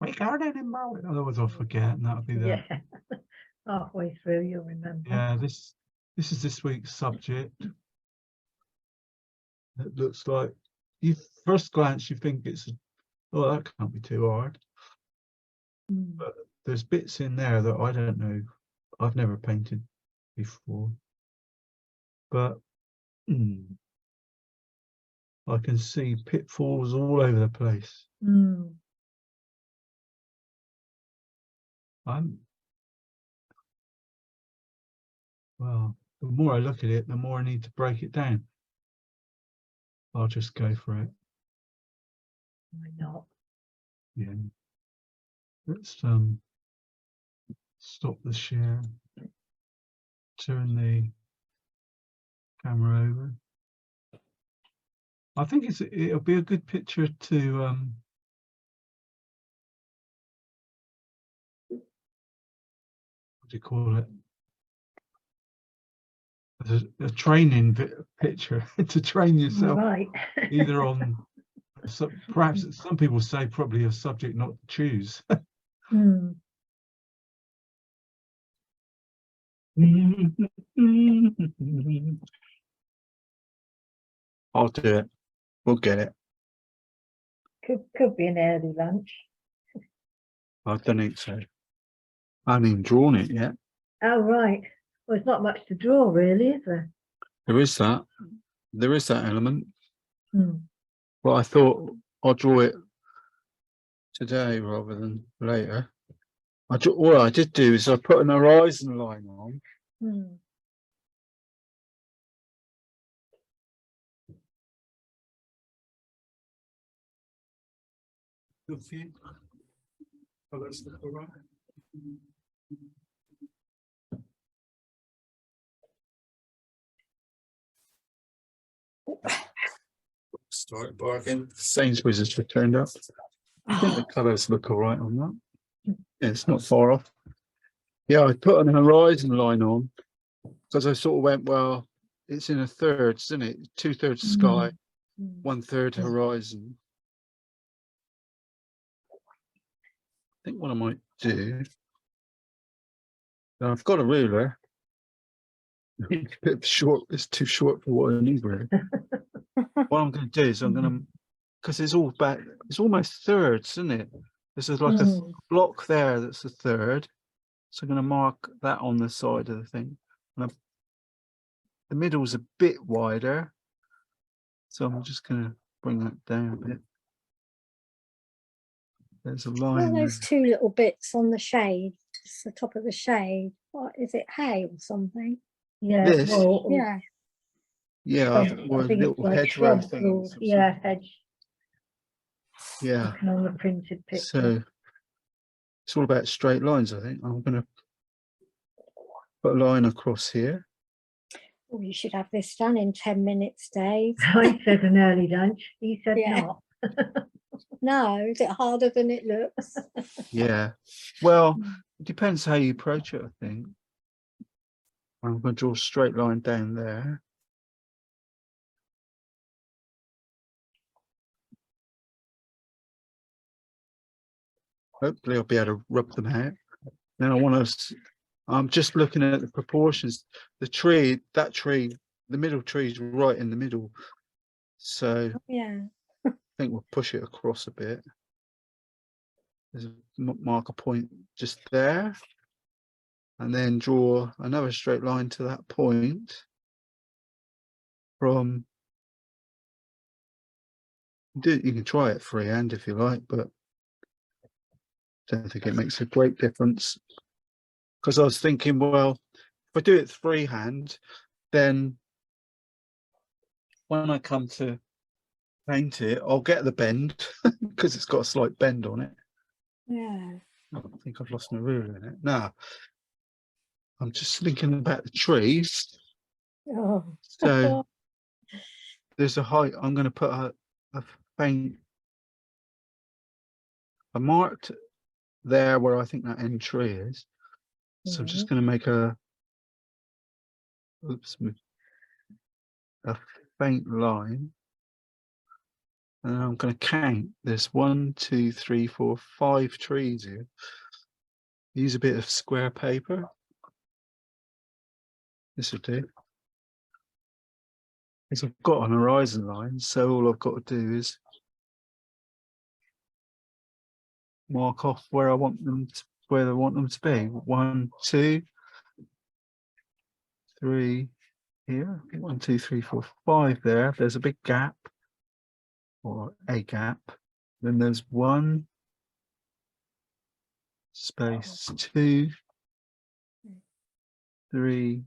my garden in Marley. Otherwise I'll forget, and that'll be the halfway through you'll remember. yeah. This is this week's subject. It looks like you first glance you think it's that can't be too hard, but there's bits in there that I don't know. I've never painted before, but I can see pitfalls all over the place. Well, the more I look at it, the more I need to break it down. I'll just go for it. Why not? Yeah. Let's stop the share. Turn the camera over. I think it'll be a good picture to what do you call it? A training picture to train yourself, Right. either on perhaps some people say probably a subject not to choose. I'll do it. We'll get it. Could be an early lunch. I don't think so. I haven't even drawn it yet. Oh right. Well, there's not much to draw, really, is there? There is that. There is that element. Well, I thought I'll draw it today rather than later. All I did do is I put an horizon line on. Good for you. Oh, that's all right. Start barking. Sainsbury's has returned up. I think the colours look all right on that. Yeah, it's not far off. Yeah, I put an horizon line on because I sort of went, well, it's in a third, isn't it? 2/3 sky, 1/3 horizon. I think what I might do, I've got a ruler. It's a bit short, it's too short for what I need really. What I'm going to do is I'm going to, because it's all back, it's almost thirds, isn't it? This is like a block there that's a third. So I'm going to mark that on the side of the thing. And the middle's a bit wider. So I'm just going to bring that down a bit. There's a line. What are those two little bits on the shade? It's the top of the shade. What is it, hay or something? Yeah. This? Well, Yeah. Yeah, or a I think it's little like hedgerow shrubs thing. or, yeah, hedge. Yeah. Looking on the printed picture. So it's all about straight lines, I think. I'm going to put a line across here. Oh, you should have this done in 10 minutes, Dave. I said an early lunch. He said not. No, is it harder than it looks? Yeah. Well, it depends how you approach it, I think. I'm going to draw a straight line down there. Hopefully I'll be able to rub them out. Then I want to, I'm just looking at the proportions. The tree, that tree, the middle tree is right in the middle. So yeah. I think we'll push it across a bit. There's a marker point just there. And then draw another straight line to that point from, you can try it freehand if you like, but I don't think it makes a great difference. Because I was thinking, well, if I do it freehand, then when I come to paint it, I'll get the bend because it's got a slight bend on it. Yeah. I think I've lost my ruler in it. Now, I'm just thinking about the trees. Oh. So there's a height. I'm going to put a faint. I marked there where I think that end tree is. So I'm just going to make a faint line And I'm going to count. There's 1, 2, 3, 4, 5 trees here. Use a bit of square paper. This will do. Because I've got an horizon line, so all I've got to do is mark off where I want them to, where I want them to be. 1, 2, 3 here. 1, 2, 3, 4, 5 there. There's a big gap or a gap. Then there's 1 space, 2, 3.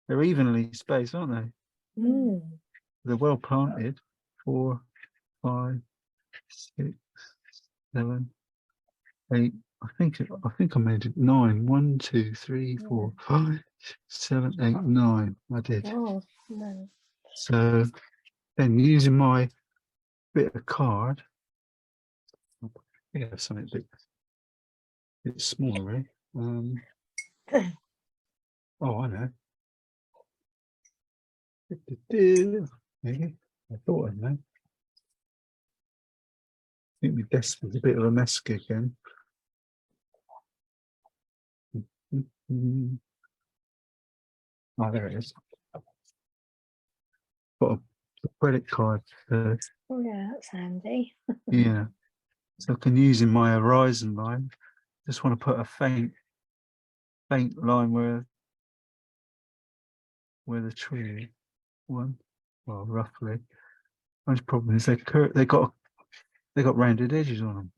They're evenly spaced, aren't they? Mm. They're well planted. 4, 5, 6, 7, 8. I think I made it 9. 1, 2, 3, 4, 5, 7, 8, 9. I did. Oh, no. So then using my bit of card, yeah, something a bit smaller, really. Oh, I know. Maybe. I thought I know. I think my desk was a bit of a mess again. Oh, there it is. Got a credit card. Oh, yeah, that's handy. Yeah. So I can use in my horizon line. Just want to put a faint line where the tree is. One, well, roughly. Most problem is they got rounded edges on them.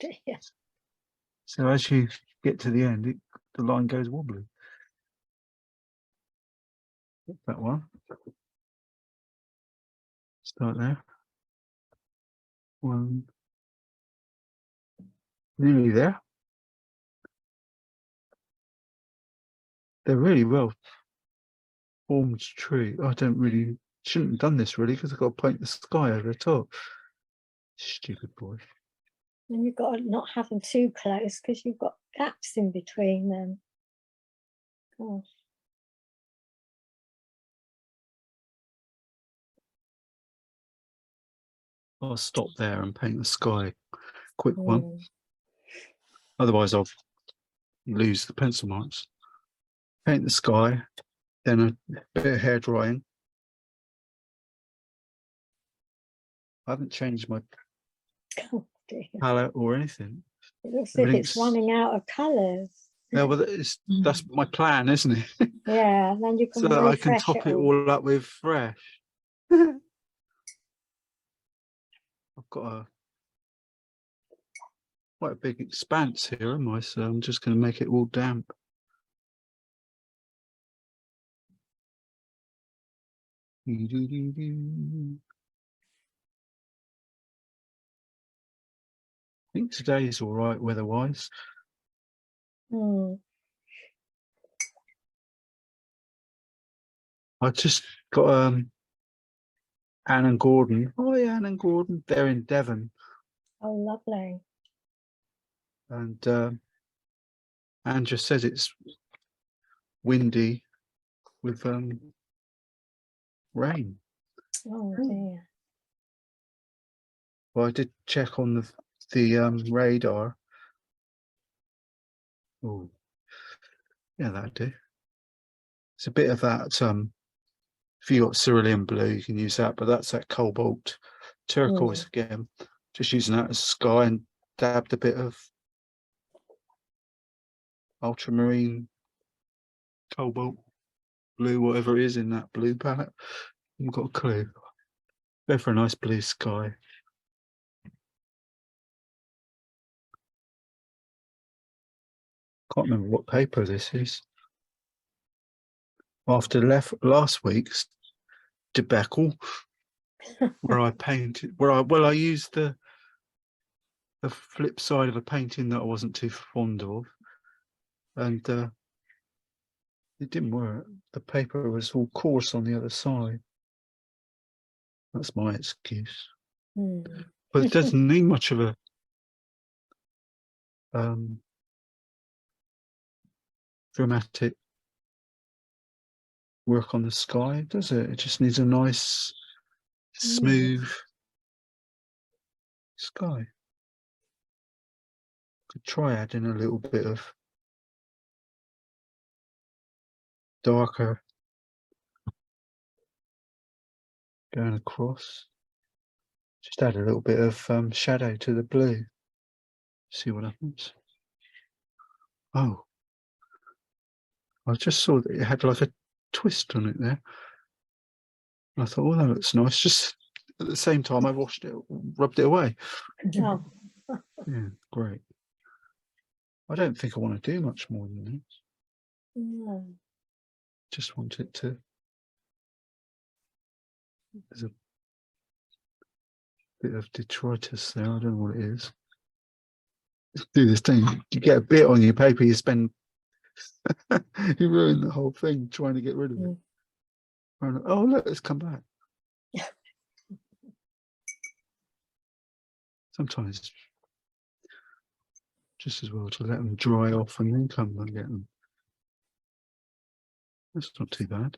Dear. So as you get to the end, the line goes wobbly. That one. Start there. 1. Nearly there. They're really well formed tree. I shouldn't have done this really because I've got to paint the sky over the top. Stupid boy. And you've got to not have them too close because you've got gaps in between them. Gosh. I'll stop there and paint the sky. Quick one. Mm. Otherwise I'll lose the pencil marks. Paint the sky, then a bit of hair drying. I haven't changed my Oh, dear. palette or anything. It looks as if it's running out of colours. Yeah, well, that's my plan, isn't it? Yeah, then you can So that I can refresh top it all up with fresh. I've got quite a big expanse here, am I? So I'm just going to make it all damp. I think today's all right weather-wise. Mm. I just got Anne and Gordon. Oh yeah, Anne and Gordon. They're in Devon, Oh, lovely. and Anne just says it's windy with rain. Oh, dear. Well, I did check on the radar. Oh, yeah, that'd do. It's a bit of that. If you got cerulean blue, you can use that, but that's that cobalt turquoise again. Just using that as sky and dabbed a bit of ultramarine, cobalt blue, whatever it is in that blue palette. You've got a clue. Go for a nice blue sky. Can't remember what paper this is. After last week's debacle, where I painted, I used the flip side of a painting that I wasn't too fond of, and it didn't work. The paper was all coarse on the other side. That's my excuse. Mm. But it doesn't need much of a dramatic work on the sky, does it? It just needs a nice smooth sky. Could try adding a little bit of darker going across. Just add a little bit of shadow to the blue. See what happens. Oh, I just saw that it had like a twist on it there. I thought, oh, that looks nice. Just at the same time, I washed it, rubbed it away. Oh, Yeah, great. I don't think I want to do much more than this. no. Just want it to. There's a bit of detritus there. I don't know what it is. Do this thing. You get a bit on your paper, you spend. You ruin the whole thing trying to get rid of it. Oh, look, it's come back. Sometimes just as well to let them dry off and then come and get them. That's not too bad.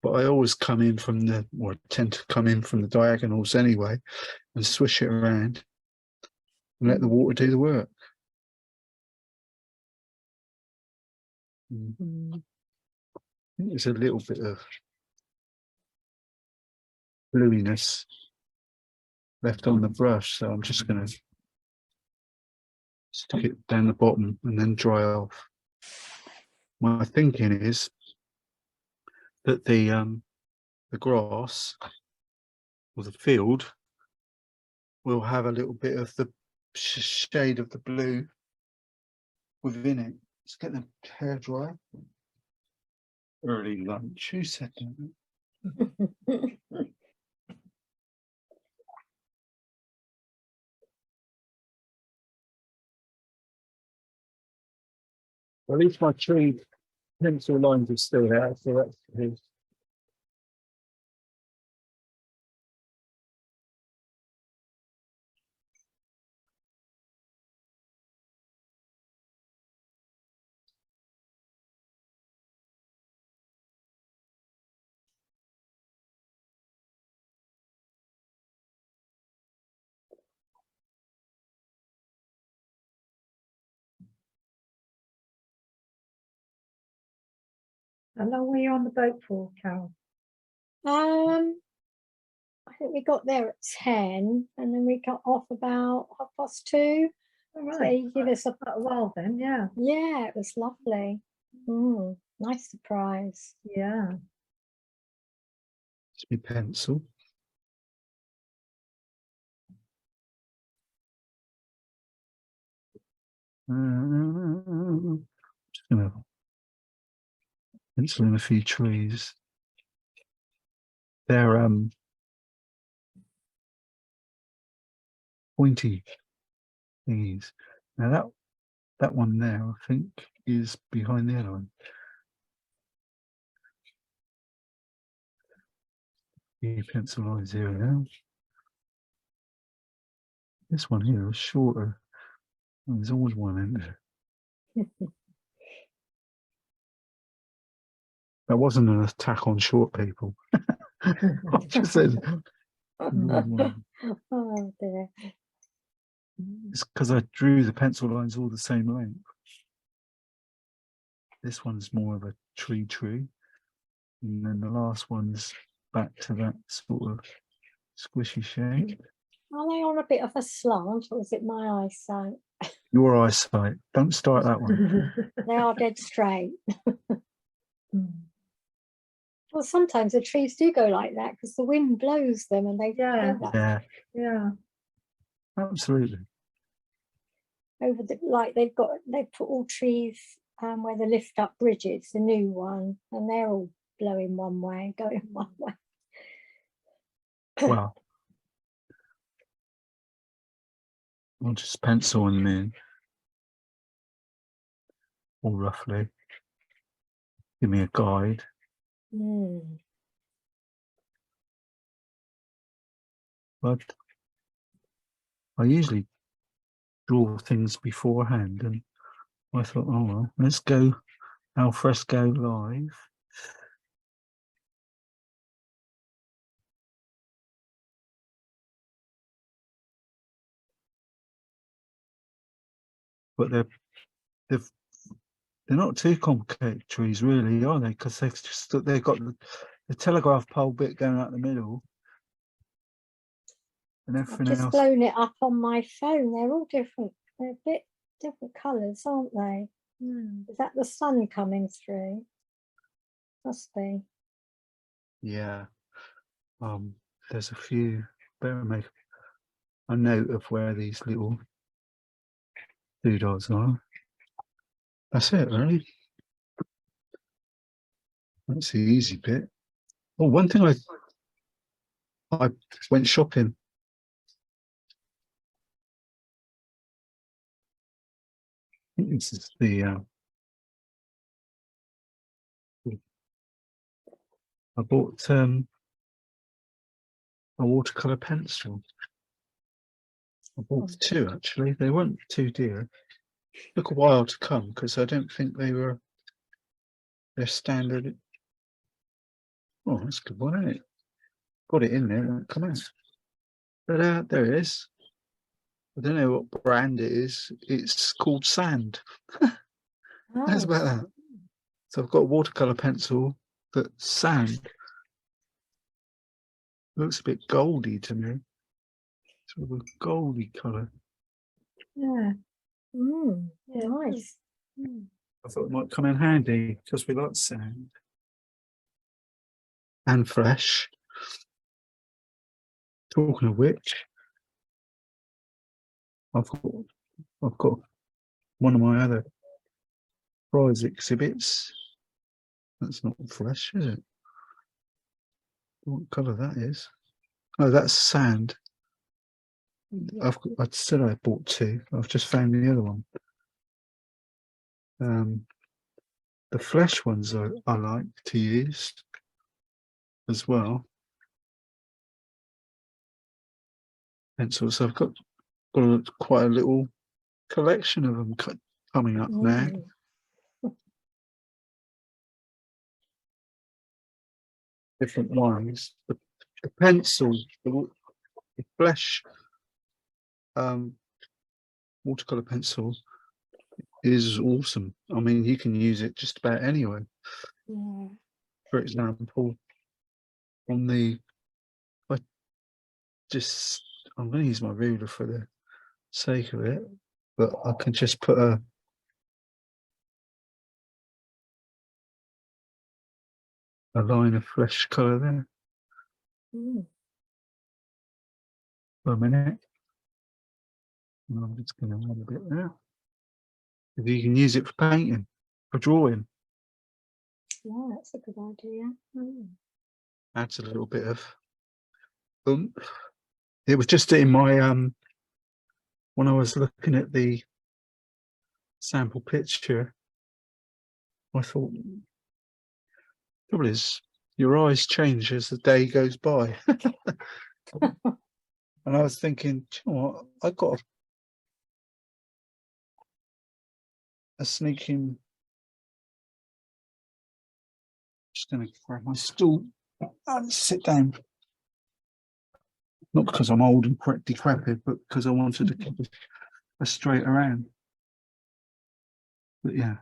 But I always come in from the, or I tend to come in from the diagonals anyway and swish it around and let the water do the work. I think there's a little bit of bluiness left on the brush, so I'm just going to stick it down the bottom and then dry off. My thinking is that the grass or the field will have a little bit of the shade of the blue within it. Let's get the hair dry. Early lunch. Who said that? Well, at least my tree pencil lines are still there, so that's good. How long were you on the boat for, Carol? I think we got there at 10 and then we got off about 2:30. All So right. you give us Quite a while then, yeah. yeah, it was lovely. Nice surprise. Yeah. It's my pencil. Just gonna pencil in a few trees. They're pointy thingies. Now that one there, I think, is behind the other one. The pencil lines here now. This one here is shorter. Oh, there's always one in there. That wasn't an attack on short people. I just said, Oh dear. it's because I drew the pencil lines all the same length. This one's more of a tree, and then the last one's back to that sort of squishy shape. Are they on a bit of a slant or is it my eyesight? Your eyesight. Don't start that one. They are dead straight. Well, sometimes the trees do go like that because the wind blows them and they Yeah. go Yeah, Yeah. absolutely. over the they've put all trees where they lift up bridges, the new one, and they're all blowing one way, going one way. Well, I'll just pencil them in, or roughly. Give me a guide. But I usually draw things beforehand, and I thought, oh well, let's go al fresco live. but they're not too complicated trees, really, are they? Because they've got the telegraph pole bit going out the middle, and I've everything just else. blown it up on my phone. They're all different. They're a bit different colours, aren't they? Is that the sun coming through? Must be. Yeah. There's a few. Better make a note of where these little doodads are. That's it, really. That's the easy bit. Oh, one thing I went shopping. I think this is the I bought a watercolor pencil. I bought two actually. They weren't too dear. Took a while to come because I don't think they were their standard. Oh, that's a good one, isn't it? Got it in there, it won't come out. But there it is. I don't know what brand it is. It's called Sand. How's about that? So I've got a watercolor pencil that's sand. Looks a bit goldy to me. Sort of a goldy colour. Yeah. Yeah, Nice. I thought it might come in handy because we like sand. And fresh. Talking of which, I've got one of my other prize exhibits. That's not fresh, is it? What colour that is? Oh, that's sand. I said I bought two. I've just found the other one. The flesh ones I like to use as well. Pencils. I've got quite a little collection of them coming up now. Different lines. The pencil, the flesh watercolor pencil is awesome. I mean, you can use it just about anywhere. Yeah. For example, I'm going to use my ruler for the sake of it, but I can just put a line of flesh colour there for a minute. And I'm just going to add a bit there. If you can use it for painting, for drawing. Yeah, that's a good idea. Adds a little bit of oomph. It was just in my when I was looking at the sample picture, I thought, trouble is, your eyes change as the day goes by. And I was thinking, do you know what? I got a sneaking. Just going to grab my stool and sit down. Not because I'm old and decrepit, but because I wanted to keep a straight around. But yeah,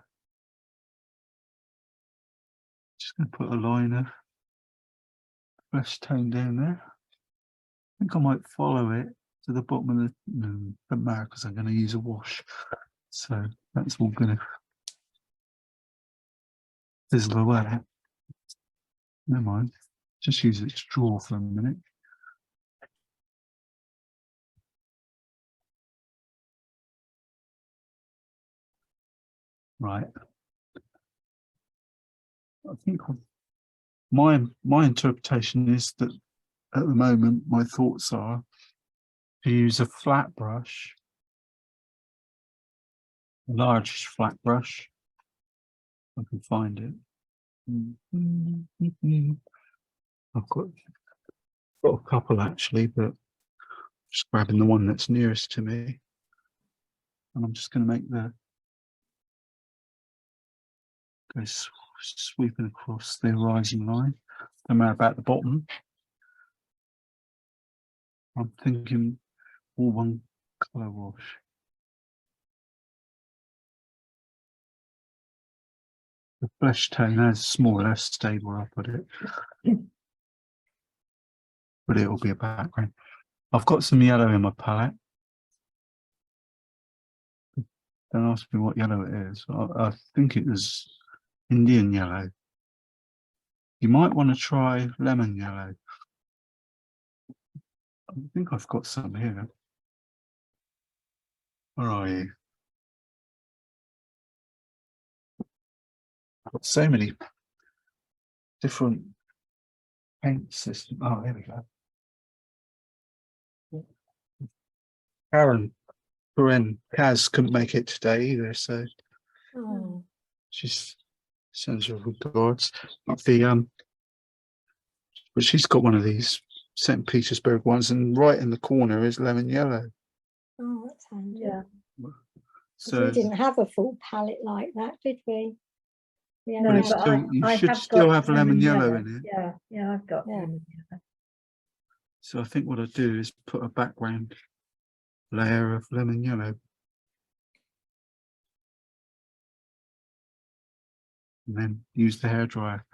just going to put a line of fresh tone down there. I think I might follow it to the bottom of the mark because I'm going to use a wash. So that's all going to fizzle away. Never mind. Just use it to draw for a minute. Right. I think my interpretation is that at the moment my thoughts are to use a flat brush, a large flat brush. If I can find it. I've got a couple actually, but just grabbing the one that's nearest to me. And I'm just going to make go sweeping across the horizon line. No matter about the bottom. I'm thinking all one colour wash. The flesh tone has more or less stable, I'll put it. But it will be a background. I've got some yellow in my palette. Don't ask me what yellow it is. I think it was Indian yellow. You might want to try lemon yellow. I think I've got some here. Where are you? I've got so many different paint systems. Oh, here we go. Karen Kaz couldn't make it today either, so Oh, she's sends her regards. But she's got one of these St. Petersburg ones, and right in the corner is lemon yellow. oh, that's handy. Yeah. 'Cause So we didn't have a full palette like that, did we? We No, only it's had- but you I should have still got have lemon yellow in it. Yeah, yeah, I've got Yeah. lemon yellow. So I think what I do is put a background layer of lemon yellow. And then use the hairdryer.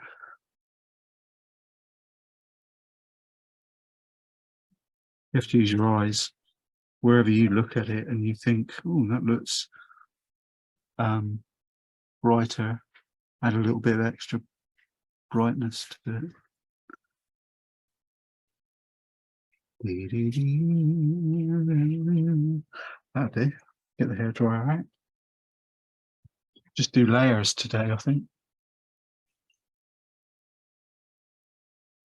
You have to use your eyes wherever you look at it and you think, oh, that looks brighter, add a little bit of extra brightness to it. That'll do. Get the hairdryer out. Just do layers today, I think.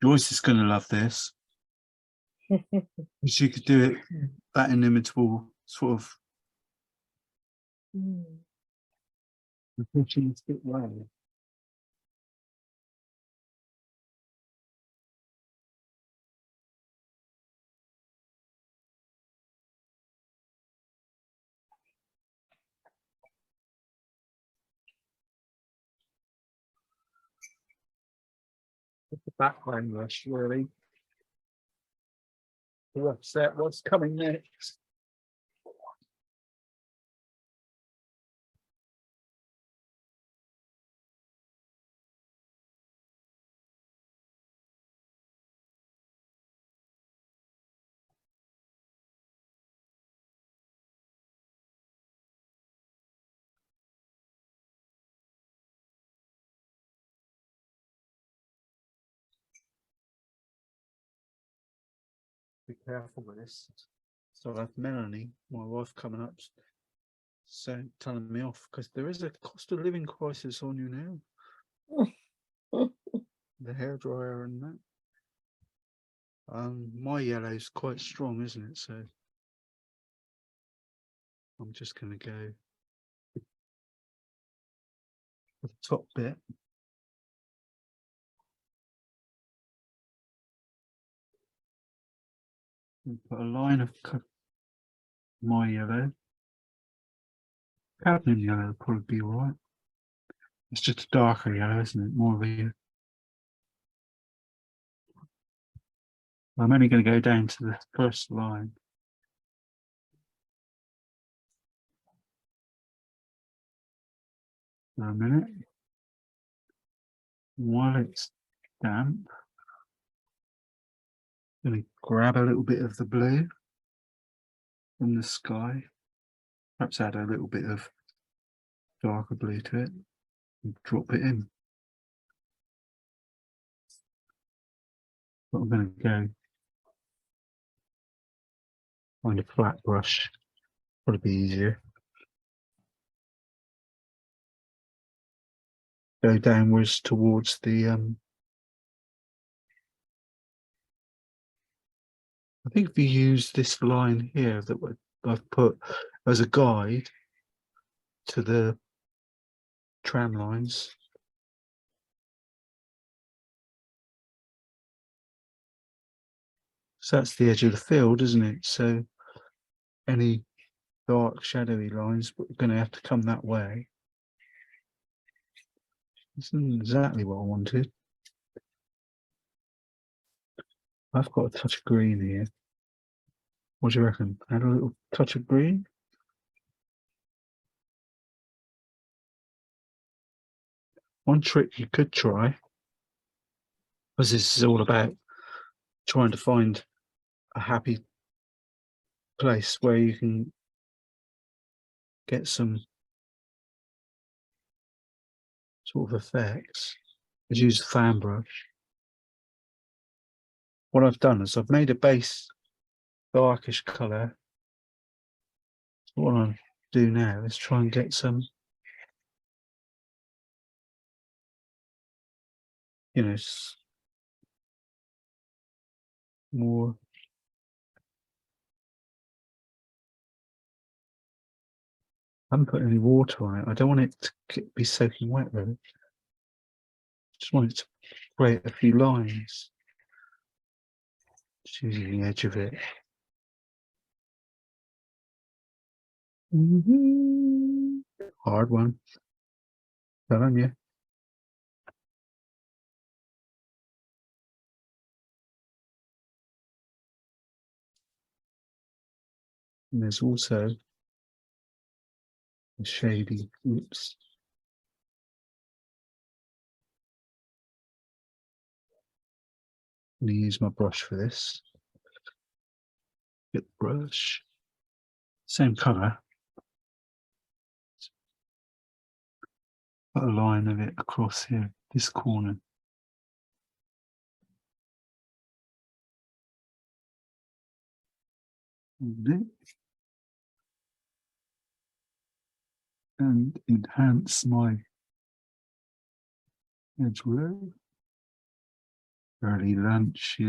Joyce is going to love this. She could do it that inimitable sort of Mm. impressionistic way. It's the background rush, really. To upset what's coming next. Be careful with this. So I have Melanie, my wife, coming up, so telling me off because there is a cost of living crisis on you now. The hairdryer and that. My yellow's quite strong, isn't it? So I'm just going to go with the top bit. And put a line of my yellow. Cadmium yellow will probably be all right. It's just a darker yellow, isn't it? More of a. I'm only going to go down to the first line. For a minute. While it's damp, I'm going to grab a little bit of the blue from the sky. Perhaps add a little bit of darker blue to it and drop it in. But I'm going to go find a flat brush, probably be easier. Go downwards towards the I think if you use this line here that I've put as a guide to the tram lines. So that's the edge of the field, isn't it? So any dark shadowy lines are going to have to come that way. This isn't exactly what I wanted. I've got a touch of green here. What do you reckon? Add a little touch of green? one trick you could try, because this is all about trying to find a happy place where you can get some sort of effects, is use a fan brush. What I've done is I've made a base darkish colour. So what I'll do now is try and get some, you know, more I haven't put any water on it. I don't want it to be soaking wet, really. Just want it to create a few lines. Just using the edge of it. Hard one. Done on you. And there's also a shady, oops. I'm going to use my brush for this. Get the brush. Same colour. Put a line of it across here, this corner. And enhance my edge work. Early lunch, I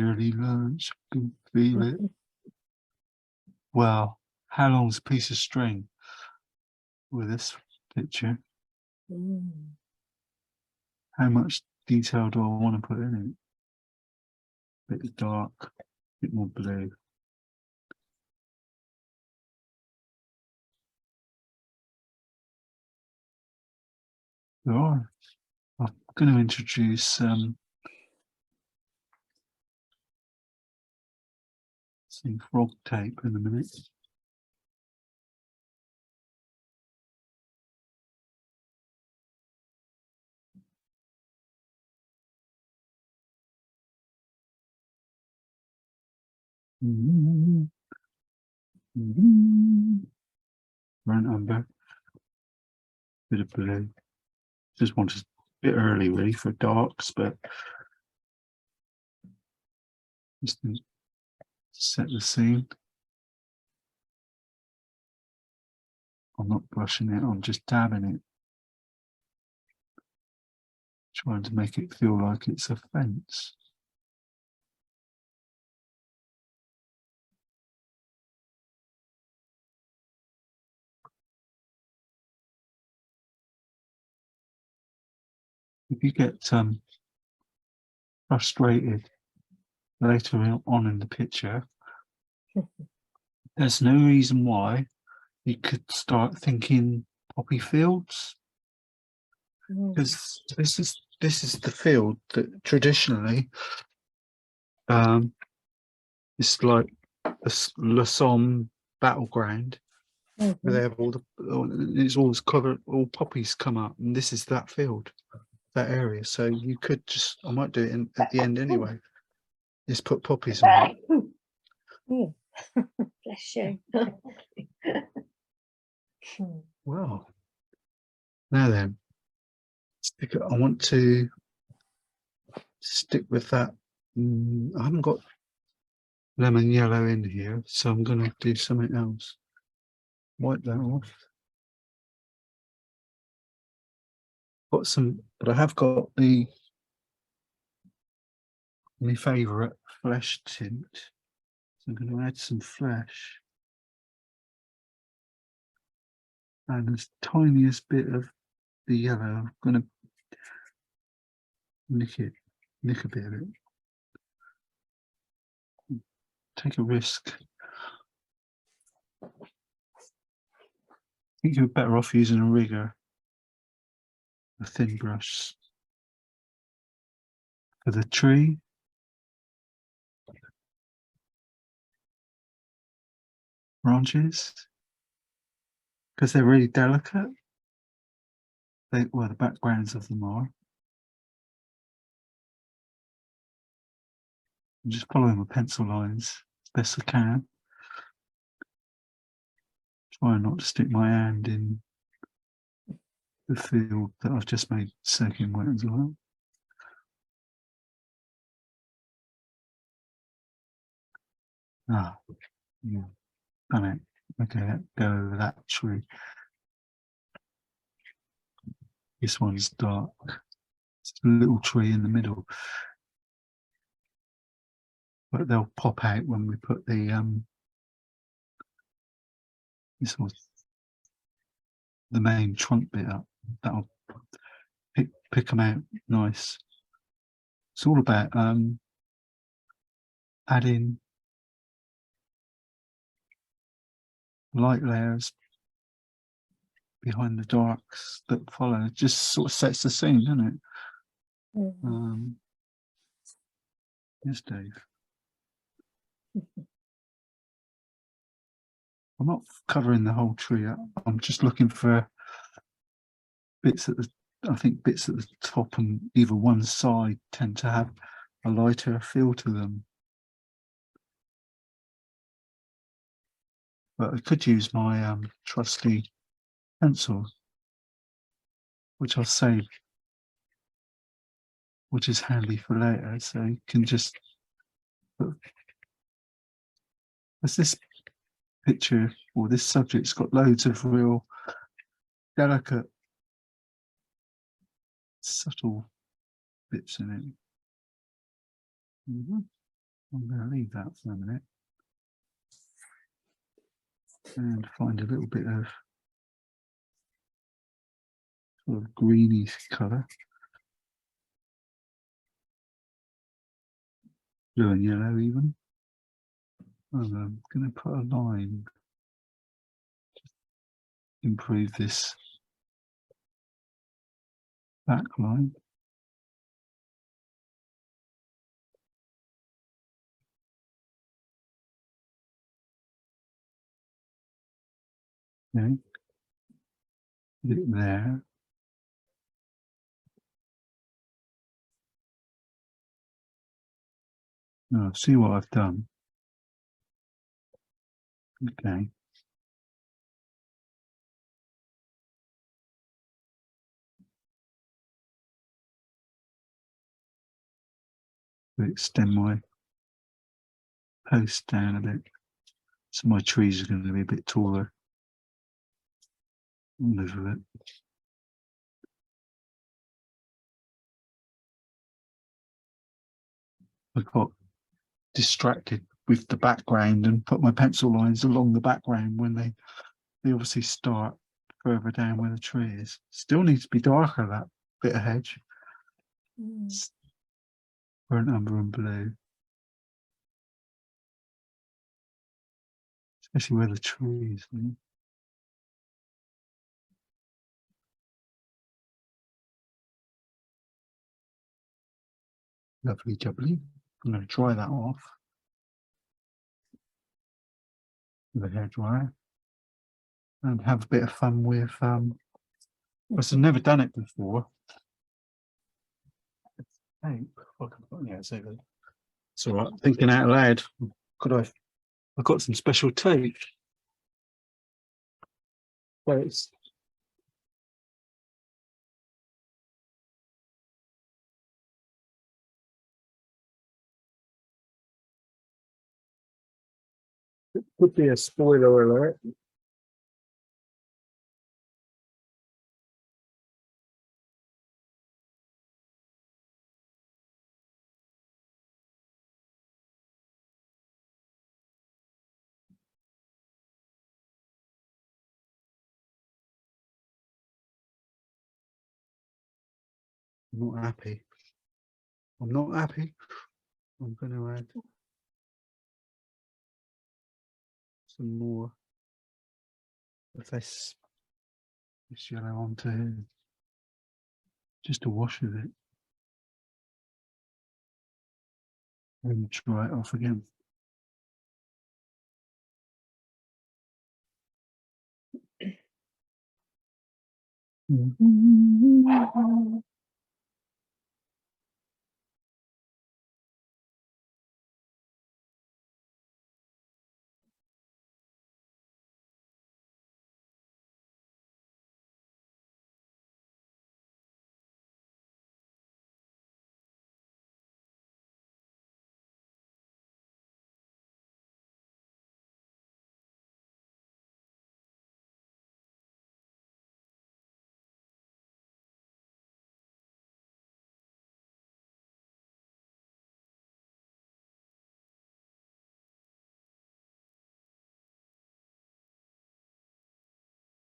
can feel it. Well, how long's a piece of string with this picture? How much detail do I want to put in it? Bit dark, bit more blue. There are. I'm going to introduce some frog tape in a minute. Burnt umber, bit of blue. Just wanted a bit early really for darks, but just to set the scene. I'm not brushing it, I'm just dabbing it. Trying to make it feel like it's a fence. If you get frustrated later on in the picture, there's no reason why you could start thinking poppy fields, because this is the field that traditionally it's like the Somme battleground. Where they have all the, it's always covered, all poppies come up, and this is that field, that area. So you could just, I might do it at the end anyway. Just put poppies on it. Bless you. Well, now then, I want to stick with that. I haven't got lemon yellow in here, so I'm going to do something else. Wipe that off. Got some, but I have got my favourite flesh tint. So I'm going to add some flesh. And the tiniest bit of the yellow, I'm going to nick a bit of it. Take a risk. I think you're better off using a rigger, a thin brush. For the tree, branches, because they're really delicate. Well, the backgrounds of them are. I'm just following my pencil lines as best I can. Try not to stick my hand in the field that I've just made soaking wet as well. Ah, yeah, done it. Okay, go over that tree. This one's dark. It's a little tree in the middle. But they'll pop out when we put the this was the main trunk bit up. That'll pick them out nice. It's all about adding light layers behind the darks that follow. It just sort of sets the scene, doesn't it? Mm. Yes, Dave. I'm not covering the whole tree up. I'm just looking for bits at the, I think bits at the top and either one side tend to have a lighter feel to them. But I could use my trusty pencil, which I'll save, which is handy for later. So you can just put, as this picture or this subject's got loads of real delicate, subtle bits in it. I'm going to leave that for a minute and find a little bit of sort of greeny colour, blue and yellow even. And I'm going to put a line, improve this back line. Okay, put it there. Now see what I've done. Okay. Extend my post down a bit, so my trees are going to be a bit taller. All over it. I got distracted with the background and put my pencil lines along the background when they obviously start further down where the tree is. Still needs to be darker, that bit of hedge. Burnt umber and blue. Especially where the tree is. Lovely jubbly. I'm going to dry that off with a hairdryer and have a bit of fun with because I've never done it before. Tape. Yeah, it's over. It's all right. Thinking out loud. I've got some special tape. So it could be a spoiler alert. I'm not happy. I'm not happy. I'm going to add some more of this yellow onto here. Just a wash of it. And dry it off again.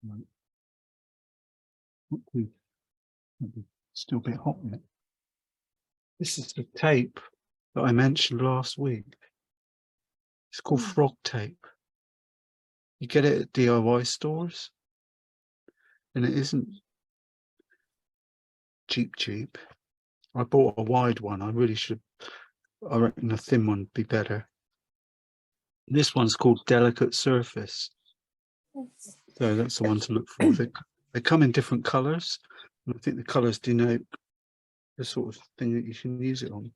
Right. Still a bit hot yet. This is the tape that I mentioned last week. It's called frog tape. You get it at DIY stores, and it isn't cheap. I bought a wide one. I really should. I reckon a thin one would be better. This one's called Delicate Surface. So that's the one to look for. They come in different colours. And I think the colours denote the sort of thing that you can use it on.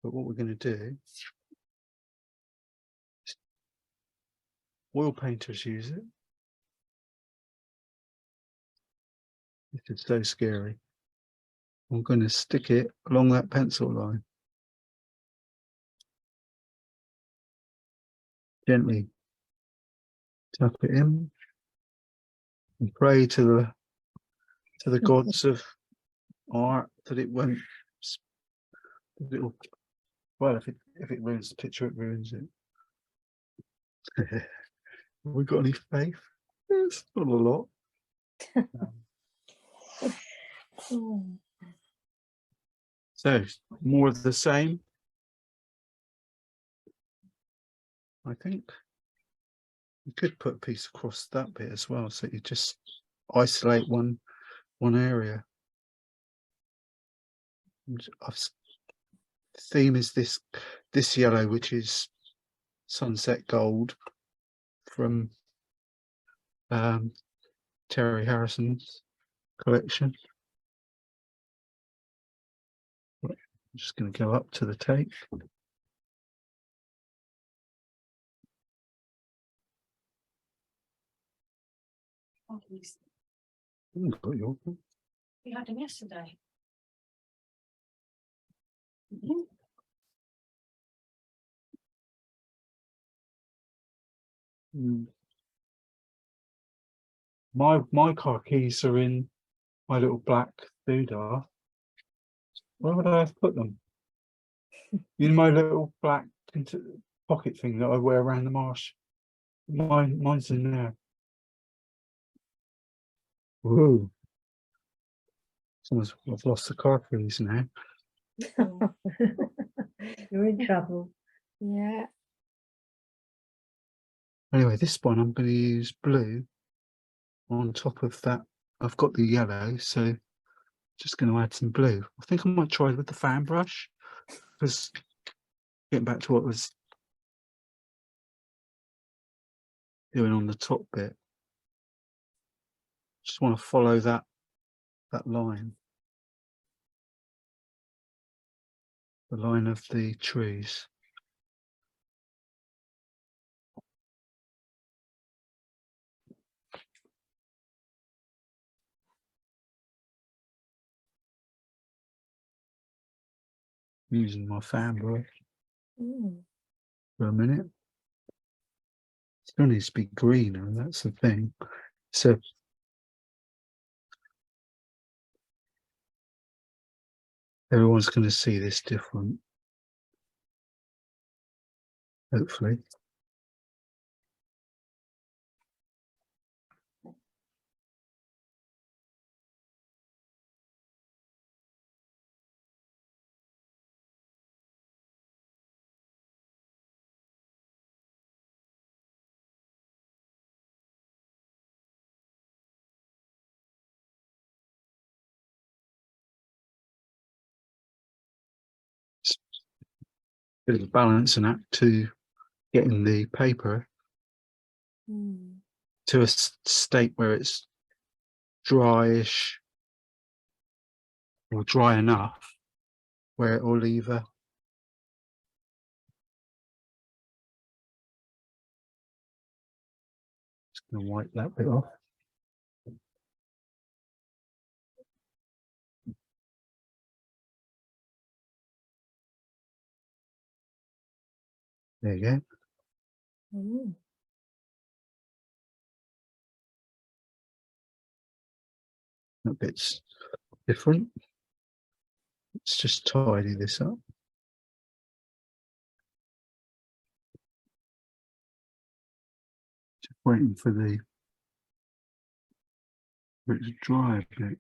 But what we're going to do, oil painters use it. This is so scary. I'm going to stick it along that pencil line. Gently tap it in and pray to the gods of art that it won't, that it'll, well, if it ruins the picture, it ruins it. Have we got any faith? It's not a lot. So more of the same, I think. You could put a piece across that bit as well, so you just isolate one area. The theme is this yellow, which is sunset gold from Terry Harrison's collection. I'm just going to go up to the tape. Got your one. We had him yesterday. My car keys are in my little black boudoir. Where would I have put them? In my little black pocket thing that I wear around the marsh. Mine's in there. Whoa. I've lost the car keys now. You're in trouble. Yeah. Anyway, this one I'm going to use blue on top of that. I've got the yellow, so just going to add some blue. I think I might try with the fan brush, because getting back to what I was doing on the top bit, just want to follow that line, the line of the trees. Using my fan brush for a minute. It still needs to be greener, that's the thing. So everyone's going to see this different, hopefully. Bit of a balancing act to getting the paper to a state where it's dryish or dry enough where it will leave a just going to wipe that bit off. There you go. That bit's different. Let's just tidy this up. waiting for it to dry a bit.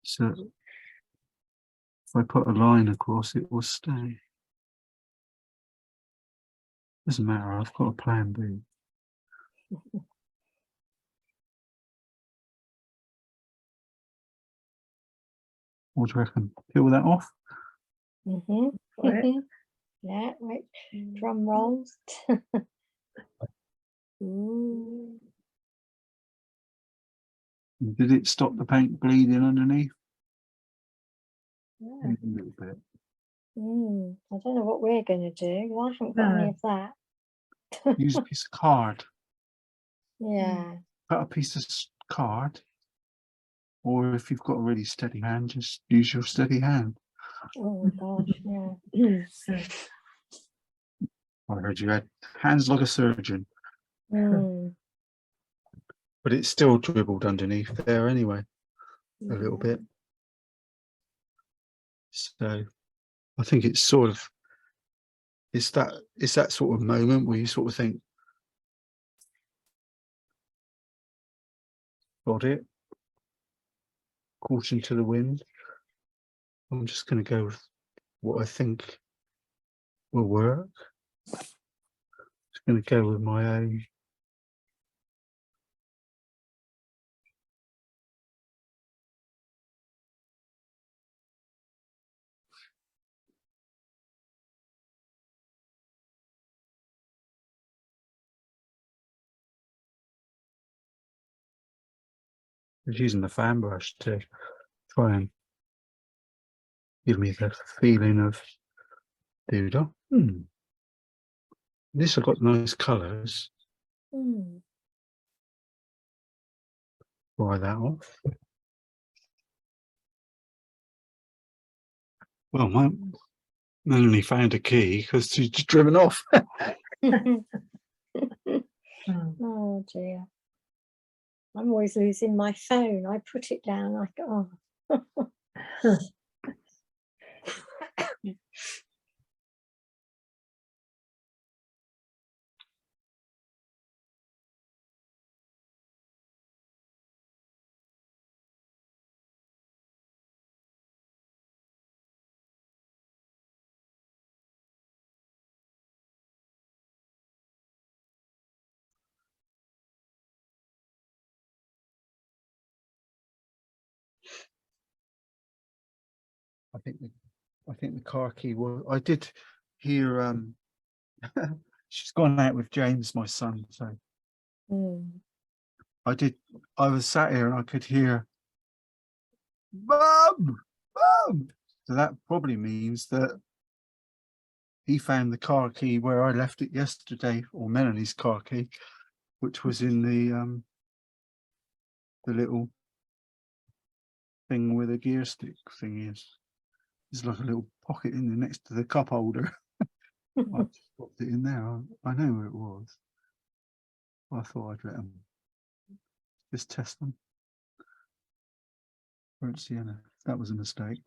So if I put a line across, it will stay. Doesn't matter, I've got a plan B. What do you reckon? Peel that off? Mhm. Right. Yeah, right. Drum rolls. Ooh. Did it stop the paint bleeding underneath? Yeah. A little bit. I don't know what we're going to do. I haven't got any No. of that. Use a piece of card. Yeah. Cut a piece of card. Or if you've got a really steady hand, just use your steady hand. Oh gosh, yeah. I heard you had hands like a surgeon. Mm. But it's still dribbled underneath there anyway, a little Yeah. bit. So I think it's sort of, it's that sort of moment where you sort of think, got it, caution to the wind. I'm just going to go with what I think will work. Just going to go with my own. I was using the fan brush to try and give me the feeling of doodle. This has got nice colours. Mm. Try that off. Well, I only found a key because she's just driven off. Oh dear. I'm always losing my phone. I put it down. I go, oh. I think the car key was. I did hear. She's gone out with James, my son. So Mm. I was sat here and I could hear, "Mum, Mum." So that probably means that he found the car key where I left it yesterday, or Melanie's car key, which was in the little thing where the gear stick thing is. There's like a little pocket in there next to the cup holder. I just popped it in there. I know where it was. I thought I'd let them just test them. Won't see any. That was a mistake.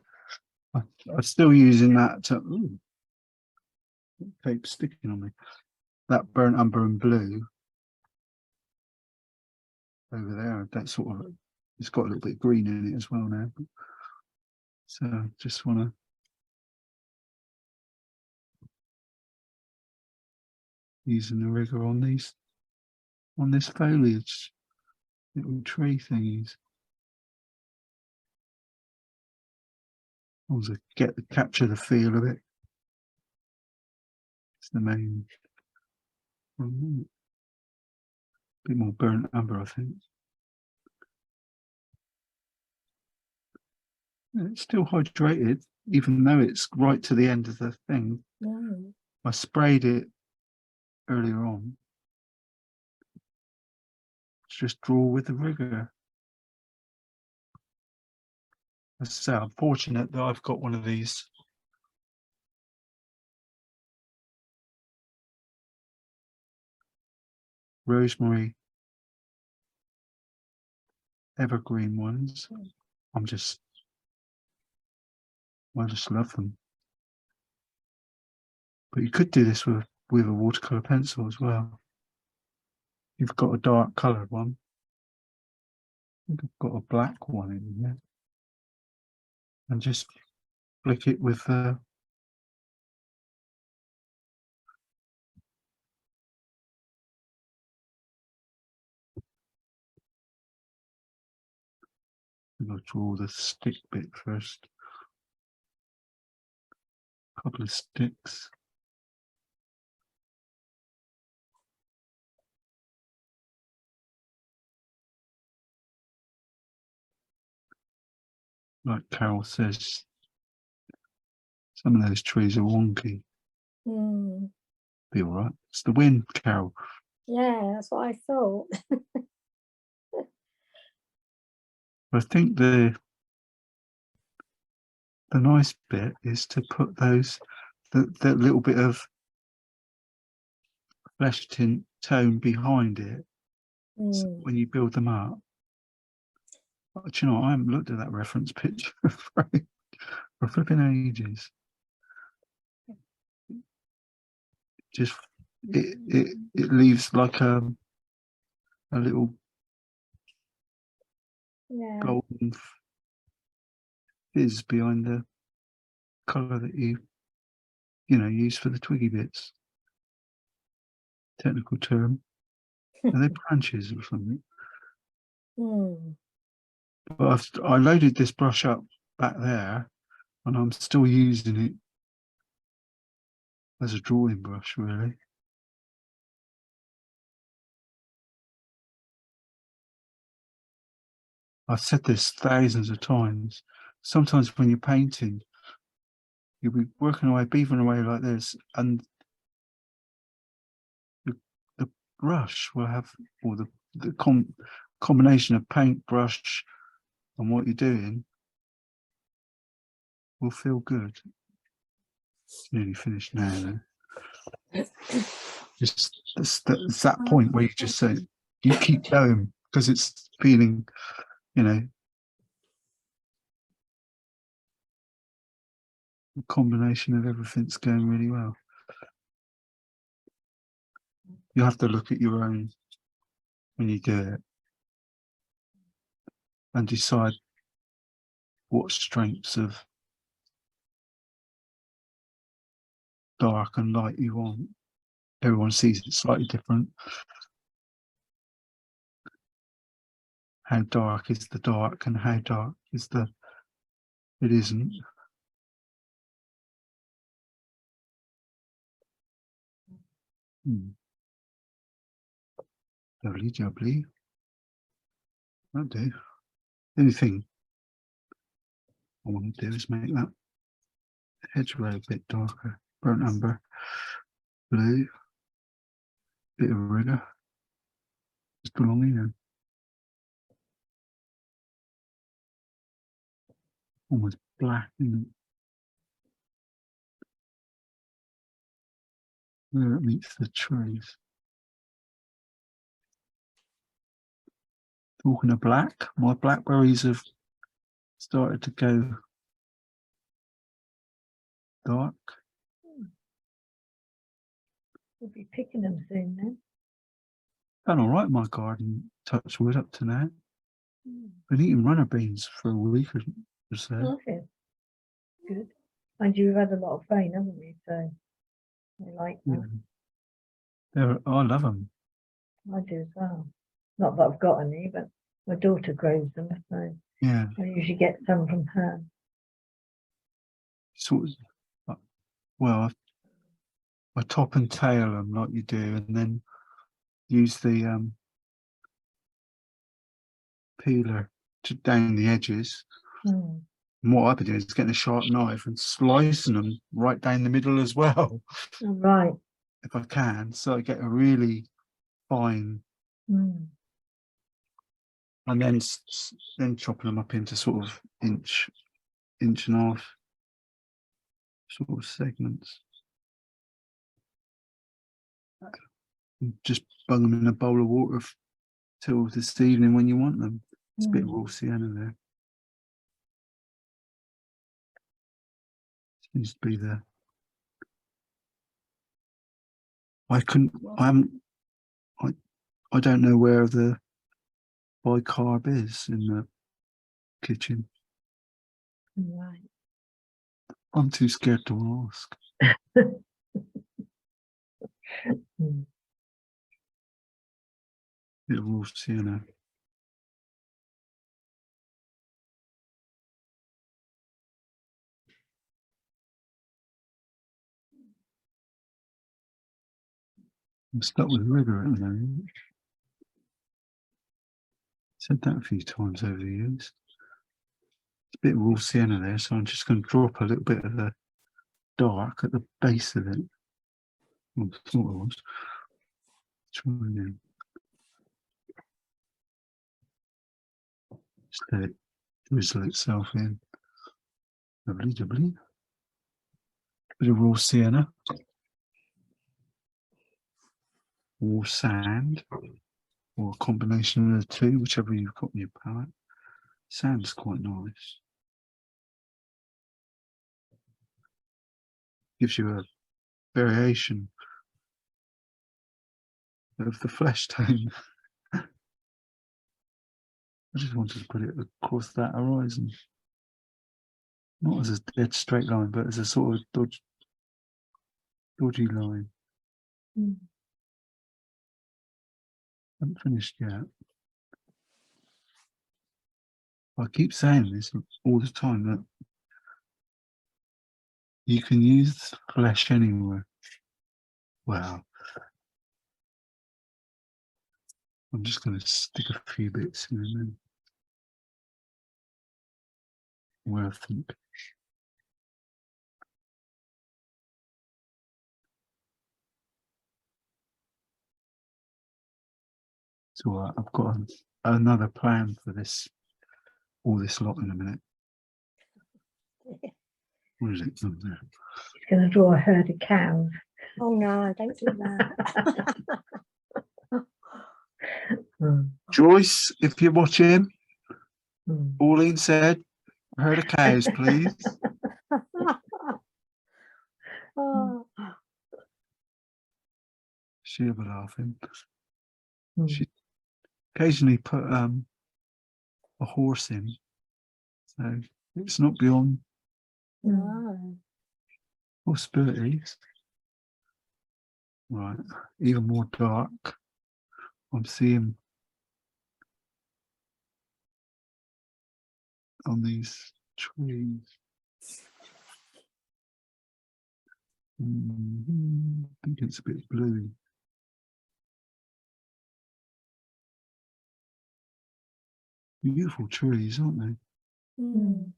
I'm still using that. Ooh, tape sticking on me. That burnt umber and blue over there. That sort of. It's got a little bit of green in it as well now. So just want to using the rigger on this foliage, little tree thingies. I want to capture the feel of it. It's the main. A bit more burnt umber, I think. Yeah, it's still hydrated, even though it's right to the end of the thing. Mm. I sprayed it earlier on. Just draw with the rigger. As I say, I'm fortunate that I've got one of these rosemary evergreen ones. I just love them. But you could do this with a watercolor pencil as well. you've got a dark coloured one. I think I've got a black one in here. And just flick it with the I'll draw the stick bit first. A couple of sticks. Like Carol says, some of those trees are wonky. Mm. Be all right. It's the wind, Carol. Yeah, that's what I thought. I think the nice bit is to put those that little bit of flesh tint tone behind it. So Mm. when you build them up. Do you know, I haven't looked at that reference picture for flipping ages. Just it leaves like a little Yeah. golden fizz behind the colour that you use for the twiggy bits. Technical term. Are they branches or something? Mm. But I loaded this brush up back there, and I'm still using it as a drawing brush, really. I've said this thousands of times. Sometimes when you're painting, you'll be working away, beavering away like this, and the brush will have, or the combination of paint, brush, and what you're doing will feel good. It's nearly finished now, though. Just it's that point where you just say, you keep going because it's feeling, the combination of everything's going really well. You have to look at your own when you do it and decide what strengths of dark and light you want. Everyone sees it slightly different. How dark is the dark and how dark is it isn't. Lovely jubbly. That'll do. Anything I want to do is make that hedgerow a bit darker. Burnt umber, blue, bit of rigor. Just along here. Almost black, isn't it? Where it meets the trees. Talking of black, my blackberries have started to go dark. We'll be picking them soon then. Done all right in my garden, touch wood up to now. Been eating runner beans for a week or so. Okay. Good. And you've had a lot of rain, haven't you? So I like that. I love them. I do as well. Not that I've got any, but my daughter grows them, so Yeah, I usually get some from her. sort of. Well, I top and tail them like you do, and then use the peeler to down the edges. Mm. And what I've been doing is getting a sharp knife and slicing them right down the middle as well, Oh, right. if I can, so I get a really fine. Mm. And then chopping them up into sort of inch and a half sort of segments. And just bung them in a bowl of water till this evening when you want them. It's a bit of raw sienna there. Seems to be there. I I don't know where the bicarb is in the kitchen. Right. I'm too scared to ask. Mm. Bit of raw sienna. I'm stuck with rigor at the moment. Said that a few times over the years. It's a bit of raw sienna there, so I'm just going to drop a little bit of the dark at the base of it. Well, I thought it was. Try again. Just let it drizzle itself in. Lovely, lovely. Bit of raw sienna. Or sand. Or a combination of the two, whichever you've got in your palette. Sand's quite nice. Gives you a variation of the flesh tone. I just wanted to put it across that horizon. Not as a dead straight line, but as a sort of dodgy line. Mm. Haven't finished yet. I keep saying this all the time, that you can use flesh anywhere. Well, I'm just going to stick a few bits in and then where I think. So I've got another plan for this, all this lot in a minute. What is it? Oh, there. He's going to draw a herd of cows. Oh no, don't do that. Mm. Joyce, if you're watching, Mm. Pauline said, "I heard of cows, please." Oh, She'll be laughing. Mm. She occasionally put a horse in, so it's not beyond no. possibilities. Right, even more dark. I'm seeing on these trees. I think it's a bit blue. Beautiful trees, aren't they? Mm.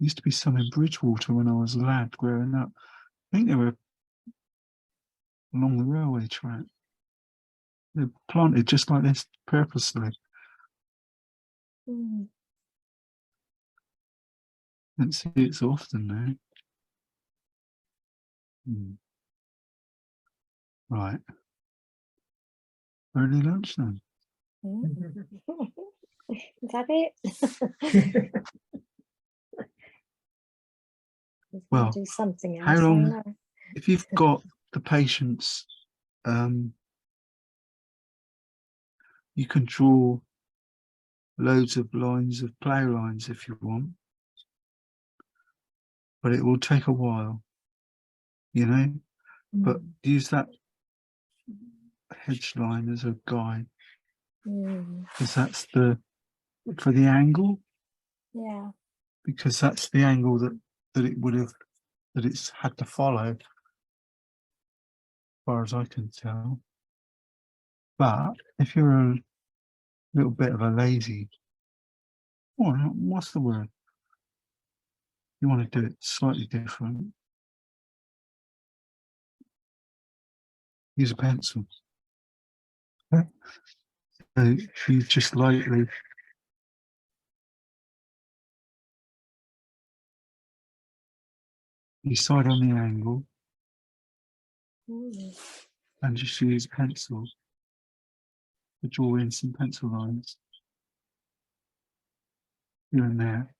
Used to be some in Bridgewater when I was a lad growing up. I think they were along the railway track. They're planted just like this purposely. Mm. Don't see it so often now. Right. Early lunch then. Mm. Is that it? Well, do something else. how I long- know. If you've got the patience, you can draw loads of lines of plough lines if you want, but it will take a while, you know. But use that hedge line as a guide, Mm. because that's for the angle, Yeah. because that's the angle that it would have, that it's had to follow, as far as I can tell. But if you're a little bit of a lazy, what's the word? You want to do it slightly different. Use a pencil. Okay. So you just lightly decide on the angle Mm. and just use a pencil to draw in some pencil lines here and there.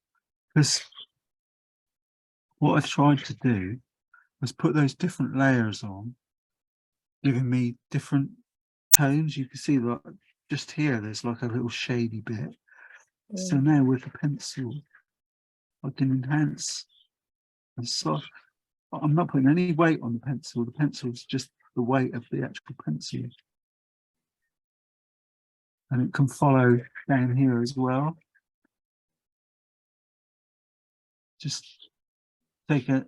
Because what I tried to do was put those different layers on, giving me different tones. You can see that just here there's like a little shady bit. So Mm. now with the pencil I can enhance and soft. I'm not putting any weight on the pencil. The pencil is just the weight of the actual pencil. And it can follow down here as well. Just take a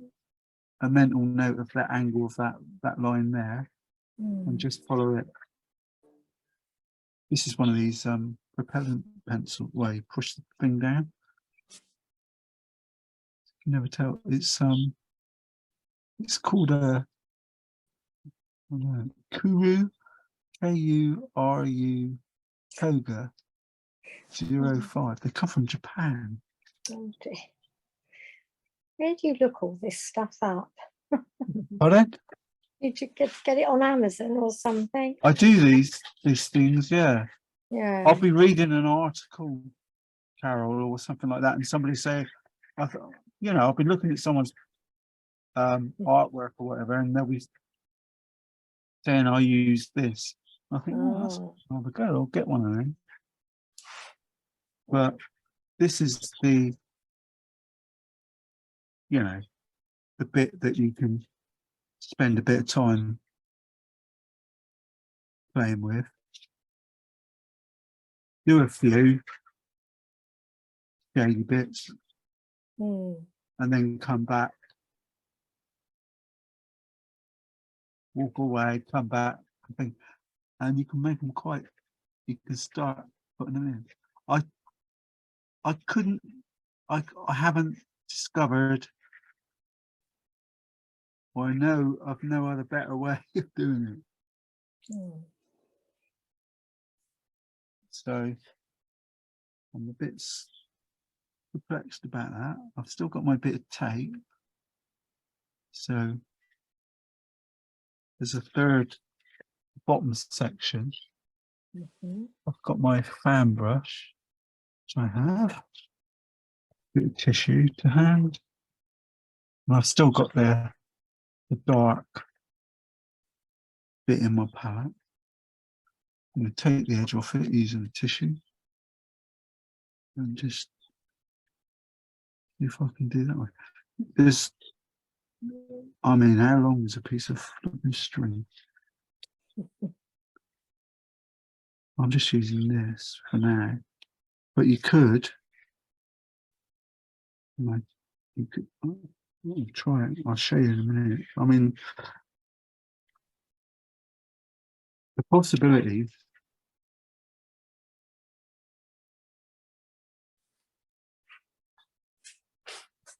mental note of that angle of that line there and Mm. just follow it. This is one of these propellant pencil where you push the thing down. You can never tell. It's called a Kuru, Kuru Toga 05. They come from Japan. Oh dear. Where do you look all this stuff up? Pardon? Did you get it on Amazon or something? I do these things, yeah. Yeah. I'll be reading an article, Carol, or something like that, and somebody say, you know, I'll be looking at someone's artwork or whatever, and they'll be saying, I use this. I think, oh, that's another go. I'll get one of them. But this is the, you know, the bit that you can spend a bit of time playing with. Do a few shady bits, Mm. and then come back, walk away, come back, and you can make them quite. You can start putting them in. I couldn't. I haven't discovered. Or I know of no other better way of doing it. Mm. So I'm a bit perplexed about that. I've still got my bit of tape. So there's a third bottom section. Mm-hmm. I've got my fan brush, which I have. Bit of tissue to hand. And I've still got the dark bit in my palette. I'm going to take the edge off it using the tissue. And just see if I can do that way. There's, I mean, how long is a piece of flipping string? I'm just using this for now. But you could, like, I'll try it. I'll show you in a minute. I mean, the possibilities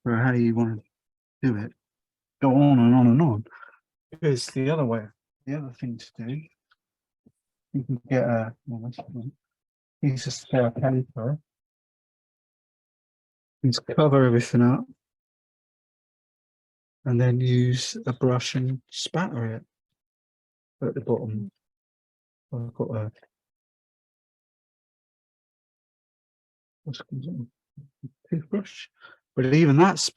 for how you want to do it go on and on and on. Because the other way, the other thing to do, you can get a piece of spare paper, just cover everything up, and then use a brush and spatter it at the bottom. I've got a what's it called? Toothbrush, but even that's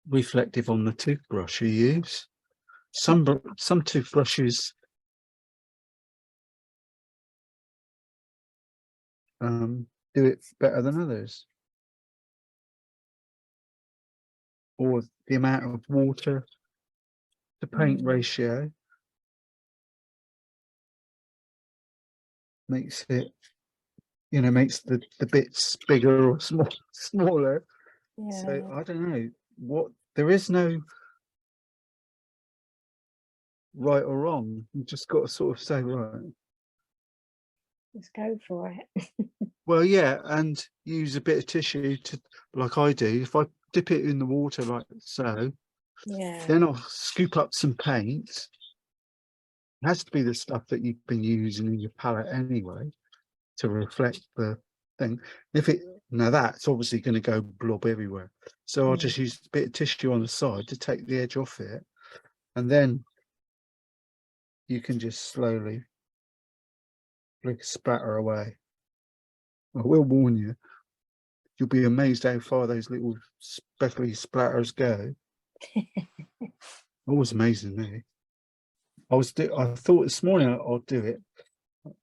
reflective on the toothbrush you use. Some toothbrushes do it better than others, or the amount of water to paint ratio makes it, you know, makes the bits bigger or smaller. Yeah. So I don't know what, there is no right or wrong. You just got to sort of say, right, Let's go for it. well, yeah, and use a bit of tissue to, like I do. If I dip it in the water like so, Yeah. then I'll scoop up some paint. It has to be the stuff that you've been using in your palette anyway to reflect the thing. If it, now that's obviously going to go blob everywhere. So I'll just use a bit of tissue on the side to take the edge off it. And then you can just slowly flick spatter away. I will warn you, you'll be amazed how far those little speckly splatters go. Always amazing me. I thought this morning I'll do it,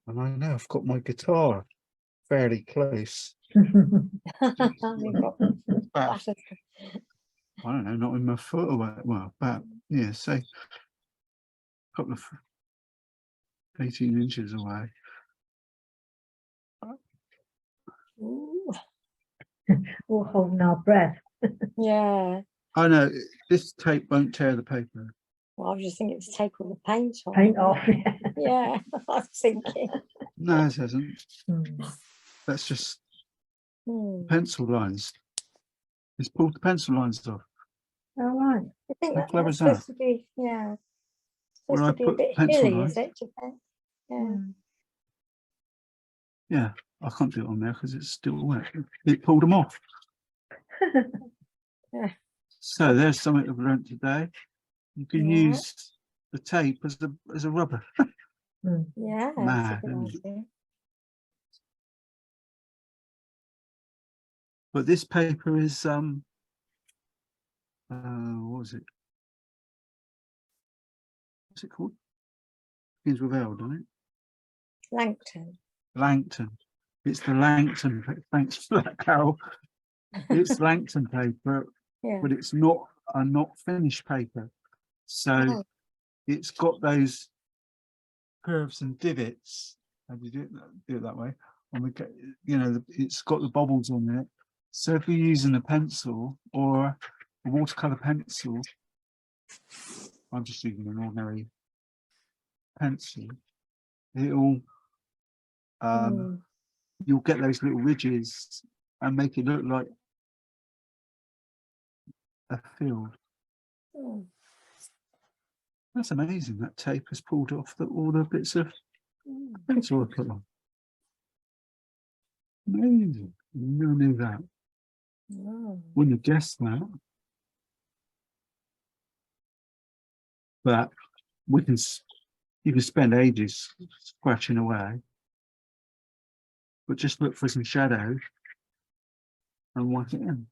and I know I've got my guitar fairly close. You've got About, that. I don't know, not in my foot away. Well, about, yeah, say a couple of 18 inches away. Ooh, We're holding our breath. yeah. I know this tape won't tear the paper. Well, I was just thinking to take all the paint off. Paint off. Yeah, I was thinking. No, it hasn't. Mm. That's just Hmm. pencil lines. It's pulled the pencil lines off. All right. I think How that, clever that's is that? supposed to be, yeah. Where Supposed I to be a put bit pencil hilly, lines. is it? Do you think? Yeah. Mm. Yeah, I can't do it on there because it's still wet. It pulled them off. Yeah. So there's something I've learned today. You can Yeah. use the tape as a rubber. Mm. Yeah, Mad, that's a isn't good it? idea. But this paper is what was it? What's it called? Begins with L, doesn't it? Langton. Langton. It's the Langton. Thanks for that, Carol. It's Langton paper, Yeah. but it's not a not finished paper. So Oh, it's got those curves and divots. How do you do it that way? And we get, you know, it's got the bubbles on it. So if you're using a pencil or a watercolor pencil, I'm just using an ordinary pencil, it'll mm. you'll get those little ridges and make it look like a field. Mm. That's amazing. That tape has pulled off all the bits of Mm. pencil I put on. Amazing. Never knew that. Oh. Wouldn't have guessed that. But we can, you can spend ages scratching away, but just look for some shadow and work it in.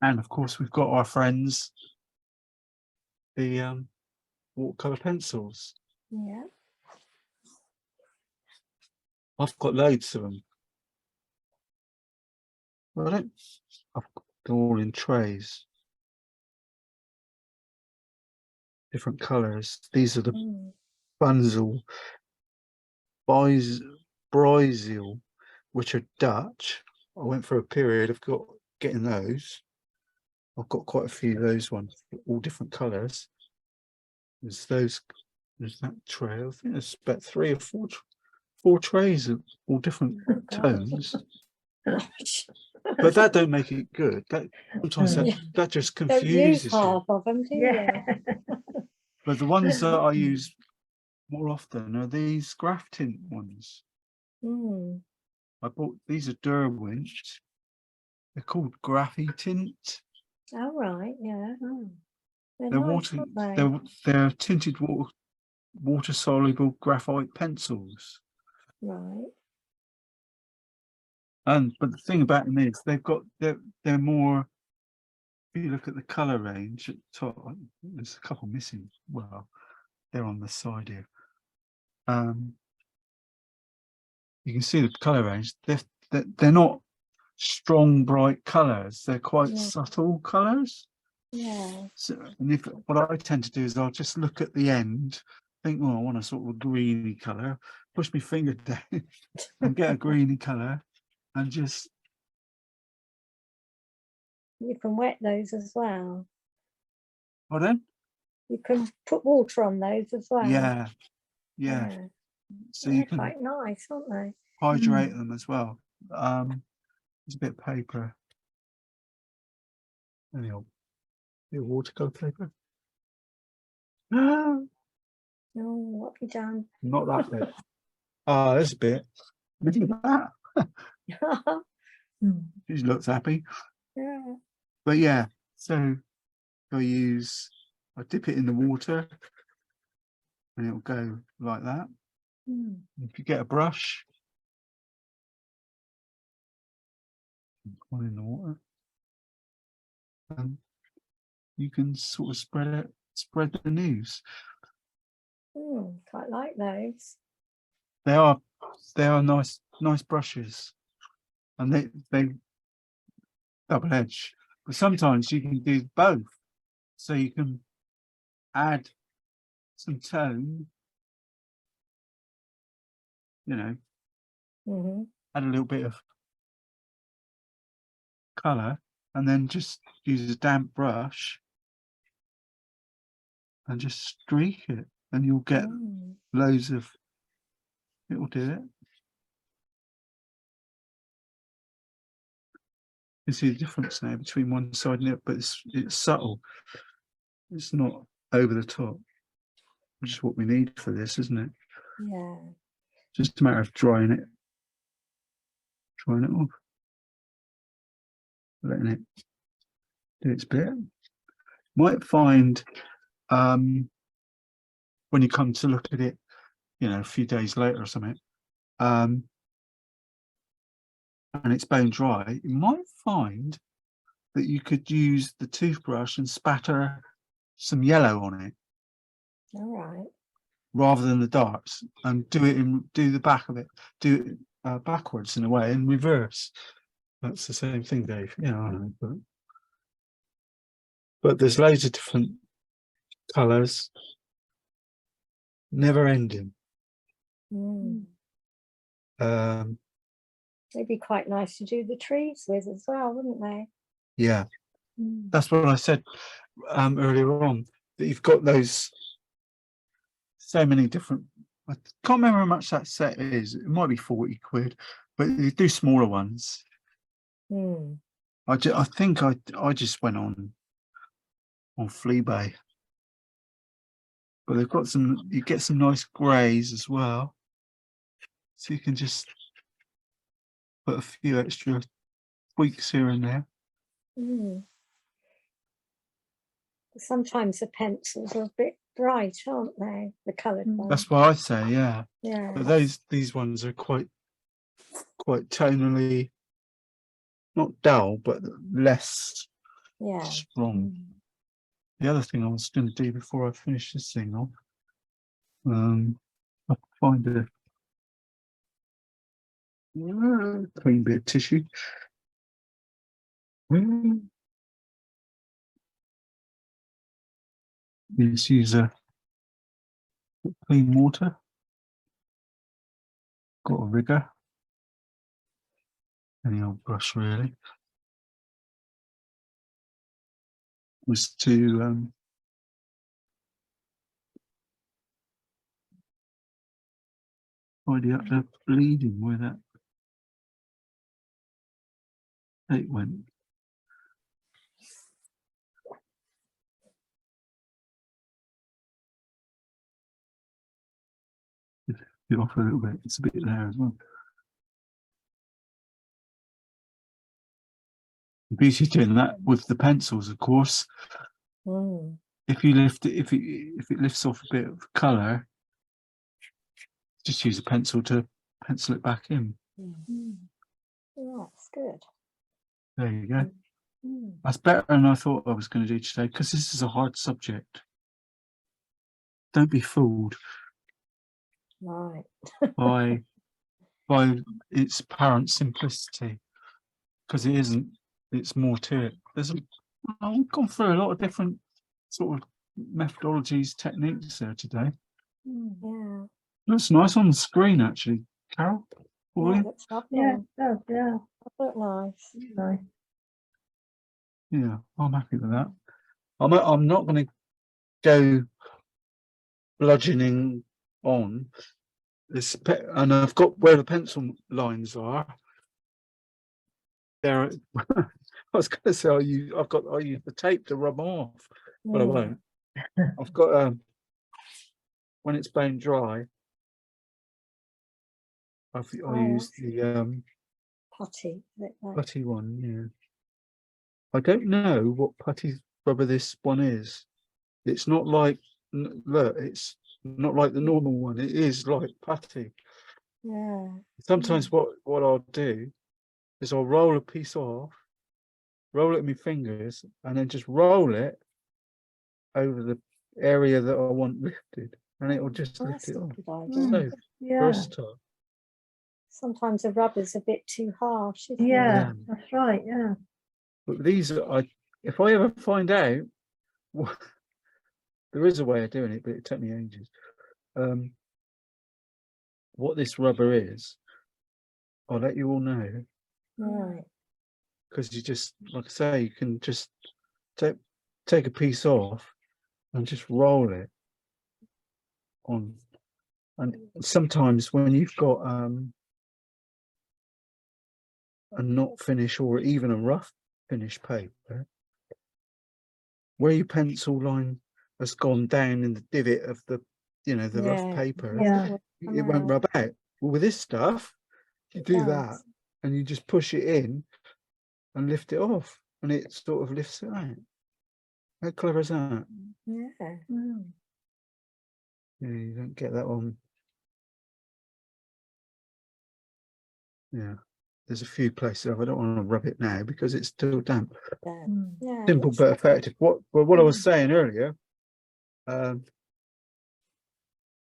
And of course, we've got our friends, the watercolor pencils. Yeah. I've got loads of them. Well, they're all in trays. Different colours. These are the Mm. Bunzel, Brysil, which are Dutch. I went for a period of getting those. I've got quite a few of those ones, all different colours. There's that tray. I think there's about 3 or 4 trays of all different Oh, God. tones. But that don't make it good. That sometimes Mm. that just Don't use confuses you. half of them, do you? Yeah. But the ones that I use more often are these graph tint ones. Mm. I bought these are Derwent. They're called Graphy Tint. All right, yeah. Oh. They're They're nice, water. aren't they? They're tinted water soluble graphite pencils. Right. But the thing about them is they're more. If you look at the color range at the top, there's a couple missing. Well, they're on the side here. You can see the color range. They're not strong, bright colors. They're quite Yeah. subtle colors. Yeah. So, and what I tend to do is I'll just look at the end, think, oh, I want a sort of greeny color, push my finger down and get a greeny color, and just You can wet those as well. well then, You can put water on those as well. yeah. So They're you can quite nice, aren't they? hydrate them as well. There's a bit of paper. Anyhow, the watercolor paper. No, Oh, what have you done? not that bit. Ah, there's a bit. Look at that. Mm. She looks happy. Yeah. But yeah, so I dip it in the water and it'll go like that. Mm. If you get a brush, one in the water, you can sort of spread it spread the news. Quite like those. They are nice brushes, and they double edged. But sometimes you can do both, so you can add some tone, you know, add a little bit of colour, and then just use a damp brush and just streak it, and you'll get loads of. It will do it. You see the difference now between one side and the other, but it's subtle. It's not over the top, which is what we need for this, isn't it? Yeah. Just a matter of drying it off, letting it do its bit. Might find when you come to look at it, you know, a few days later or something, and it's bone dry, you might find that you could use the toothbrush and spatter some yellow on it. All right. Rather than the darts, and do the back of it, do it backwards in a way, in reverse. That's the same thing, Dave. Yeah, I know, but there's loads of different colours, never ending. They'd be quite nice to do the trees with as well, wouldn't they? Yeah, that's what I said earlier on, that you've got those so many different. I can't remember how much that set is. It might be 40 quid, but you do smaller ones. I think I just went on Fleabay, but they've got some. You get some nice greys as well, so you can just put a few extra tweaks here and there. Sometimes the pencils are a bit bright, aren't they? The coloured ones. That's what I say, yeah. Yeah. But these ones are quite tonally, not dull, but less strong. The other thing I was going to do before I finish this thing off, I'll find a clean bit of tissue. Let's use a clean water. Got a rigger. Any old brush really. Was to tidy up the bleeding where that it went. Get off a little bit. It's a bit there as well. The beauty of doing that with the pencils, of course. If you lift it, if it lifts off a bit of colour, just use a pencil to pencil it back in. That's good. There you go. That's better than I thought I was going to do today, because this is a hard subject. Don't be fooled Right. by its apparent simplicity, because it isn't. It's more to it. I've gone through a lot of different sort of methodologies, techniques there today. Yeah. Looks nice on the screen, actually, Carol. Yeah, looks lovely. Yeah, it does, yeah. Look nice. Nice. Yeah, I'm happy with that. I'm not going to go bludgeoning on this, and I've got where the pencil lines are. There, I was going to say I use the tape to rub them off, but I won't. I've got when it's bone dry, I use the Putty. putty one. Yeah, I don't know what putty rubber this one is. It's not like look. It's not like the normal one. It is like putty. Yeah. Sometimes what I'll do is I'll roll a piece off, roll it in my fingers, and then just roll it over the area that I want lifted, and it will just Oh, lift that's it a off. good idea. So Yeah, versatile. Sometimes the rubber's a bit too harsh, isn't it? yeah, that's right, yeah. But these are, if I ever find out, there is a way of doing it, but it took me ages. What this rubber is, I'll let you all know, Right. because you just, like I say, you can just take a piece off and just roll it on. And sometimes when you've got a not finish or even a rough finish paper, where your pencil line has gone down in the divot of the, the rough Yeah. paper, Yeah. it won't rub out. Well, with this stuff, you do that does. and you just push it in and lift it off, and it sort of lifts it out. How clever is that? Yeah. Mm. Yeah, you don't get that on. Yeah, there's a few places. I don't want to rub it now because it's still damp. Yeah. Mm. Yeah, Simple looks but lovely. effective. What I was saying earlier,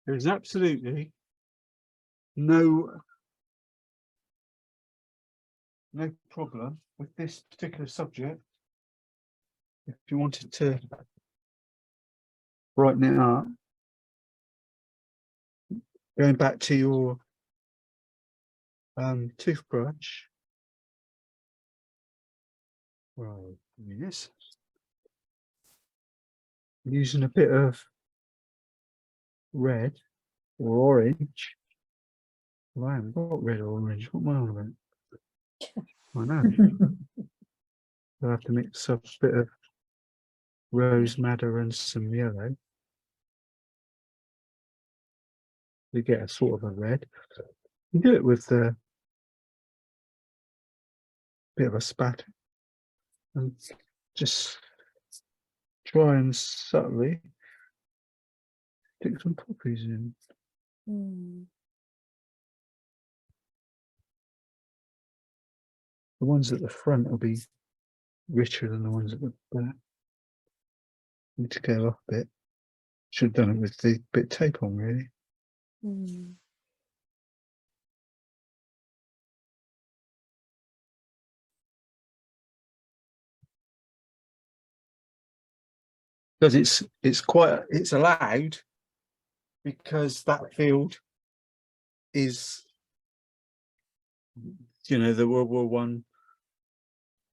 there's absolutely no problem with this particular subject. If you wanted to brighten it up, going back to your toothbrush. Right, yes. Using a bit of red or orange. Well, I haven't got red or orange. What am I on about? I know. I'll have to mix up a bit of rose madder and some yellow. You get a sort of a red. You do it with a bit of a spatter and just try and subtly stick some poppies in. Mm. The ones at the front will be richer than the ones at the back. Need to go off a bit. Should have done it with the bit of tape on, really. Mm. Because it's allowed, because that field is, the World War One,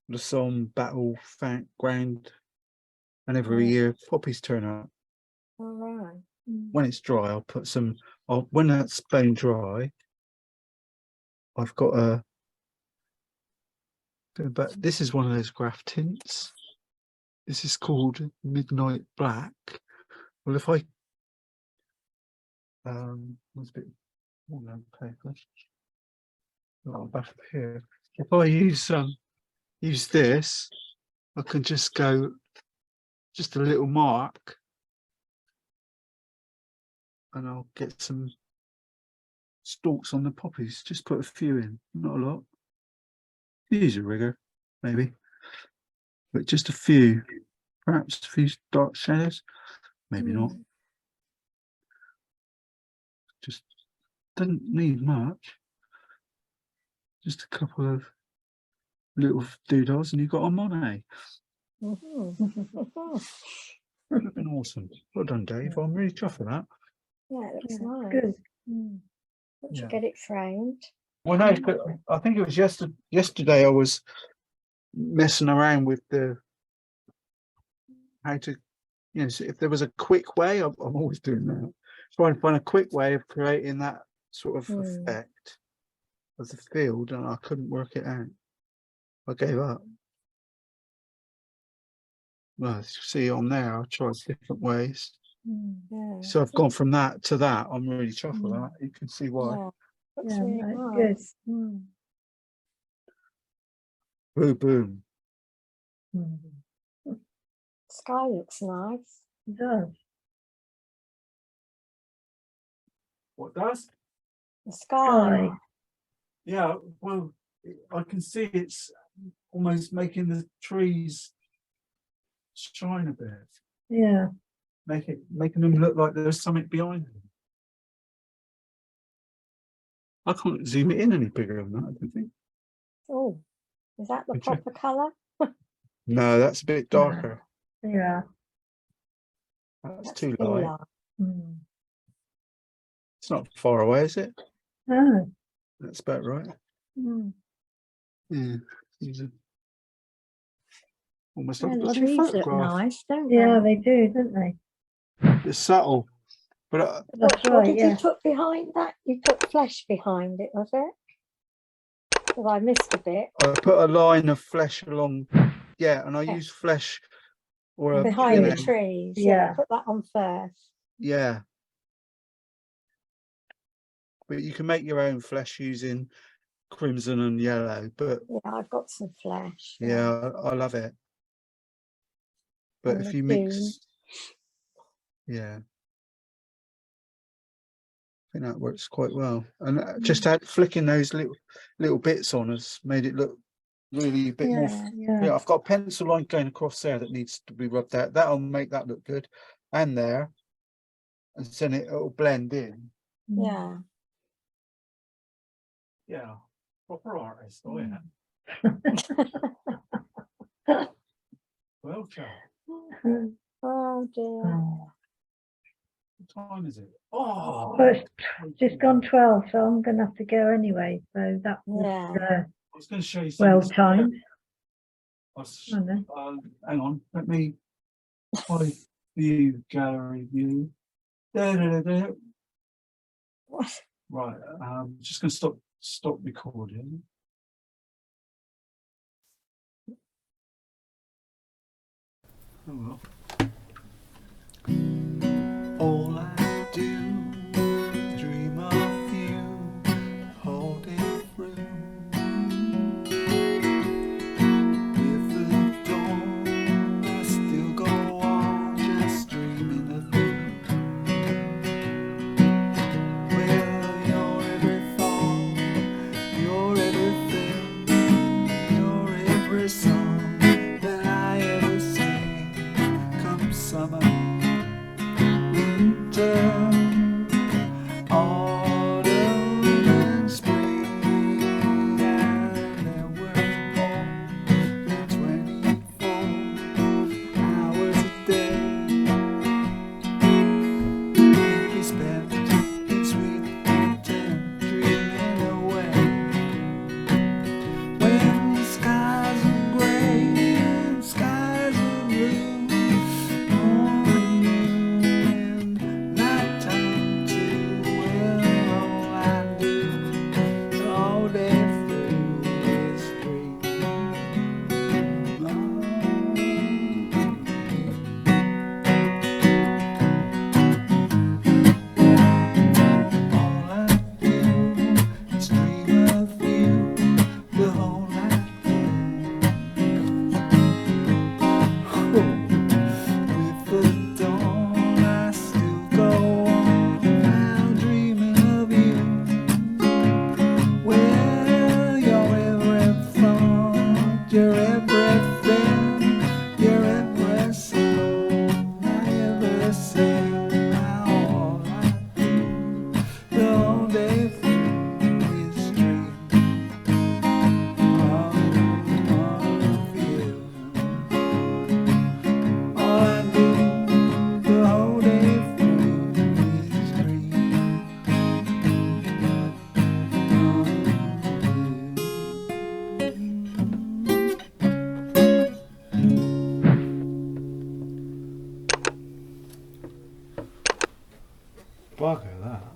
the Somme Battle Ground, and every Yeah. year poppies turn up. All right. When it's dry, I'll put some. When that's bone dry, I've got a. But this is one of those graph tints. This is called Midnight Black. Well, if I what's a bit more than paper. Oh, back up here. If I use this, I can just go just a little mark, and I'll get some stalks on the poppies. Just put a few in, not a lot. Use a rigger, maybe, but just a few. Perhaps a few dark shadows, maybe not. Just doesn't need much. Just a couple of little doodles, and you've got a Monet. Mhm. Would have been awesome. Well done, Dave. I'm really chuffed with that. Yeah, it looks Yeah, nice. good. Once you Yeah. get it framed. Well, no, but I think it was yesterday I was messing around with how to, so if there was a quick way, I'm always doing that. Trying to find a quick way of creating that sort of effect of the field, and I couldn't work it out. I gave up. Well, as you see on there, I tried different ways. Yeah. So I've gone from that to that. I'm really chuffed with that. You can see why. Yeah. Looks Yeah, really that's nice. good. Boom, boom. Sky looks nice. It does. What does? The sky. Sky. Yeah, well, I can see it's almost making the trees shine a bit. Yeah. making them look like there's something behind them. I can't zoom it in any bigger than that, I don't think. Oh, is that the Good check. proper colour? No, that's a bit darker. Yeah. That's That's too too light. light. Mm. It's not far away, is it? Oh. That's about right. Mm. Yeah. Use it. Almost Yeah, like a the bloody trees look photograph. nice, don't Yeah, they? they do, don't they? It's subtle, but That's What right, did yeah. you put behind that? You put flesh behind it, was it? Well, I missed a bit. I put a line of flesh along. Yeah, and I Yeah. use flesh or a Behind the tree. trees. Yeah. Put that on first. Yeah. But you can make your own flesh using crimson and yellow, but Yeah, I've got some flesh. yeah, I love it. But And if the you dew. mix, yeah, I think that works quite well. And just flicking those little bits on has made it look really a bit more. Yeah. Yeah. Yeah, I've got a pencil line going across there that needs to be rubbed out. That'll make that look good, and there, and then it'll blend in. Mm. Yeah. Yeah, proper artist. Oh yeah. Well done. Oh dear. Oh. What time is it? Oh, Well, it's just gone 12, so I'm going to have to go anyway. So that was Yeah. I was going to show you well something. timed. I was- I know. hang on, let me view gallery view. Da. What? Right, just going to stop recording. Oh well. All I do is dream of you, hold it through. With the dawn, I still go on, just dreaming of you. Well, you're every thought, you're everything, you're every song that I ever sing. Come summer, winter, autumn and spring, and there were more than 24 hours a day. We spent in sweet content, dreaming away. When the skies are grey and skies are blue, morning and nighttime too. Well, all I do all day through is dream of all I do is dream of you the whole night through. With the dawn, I still go on now dreaming of you. Well, you're every thought, you're everything, you're every song I ever sing. Now all I do the whole day through is dream of you. All I do the whole day through is dream of you. Bugger that.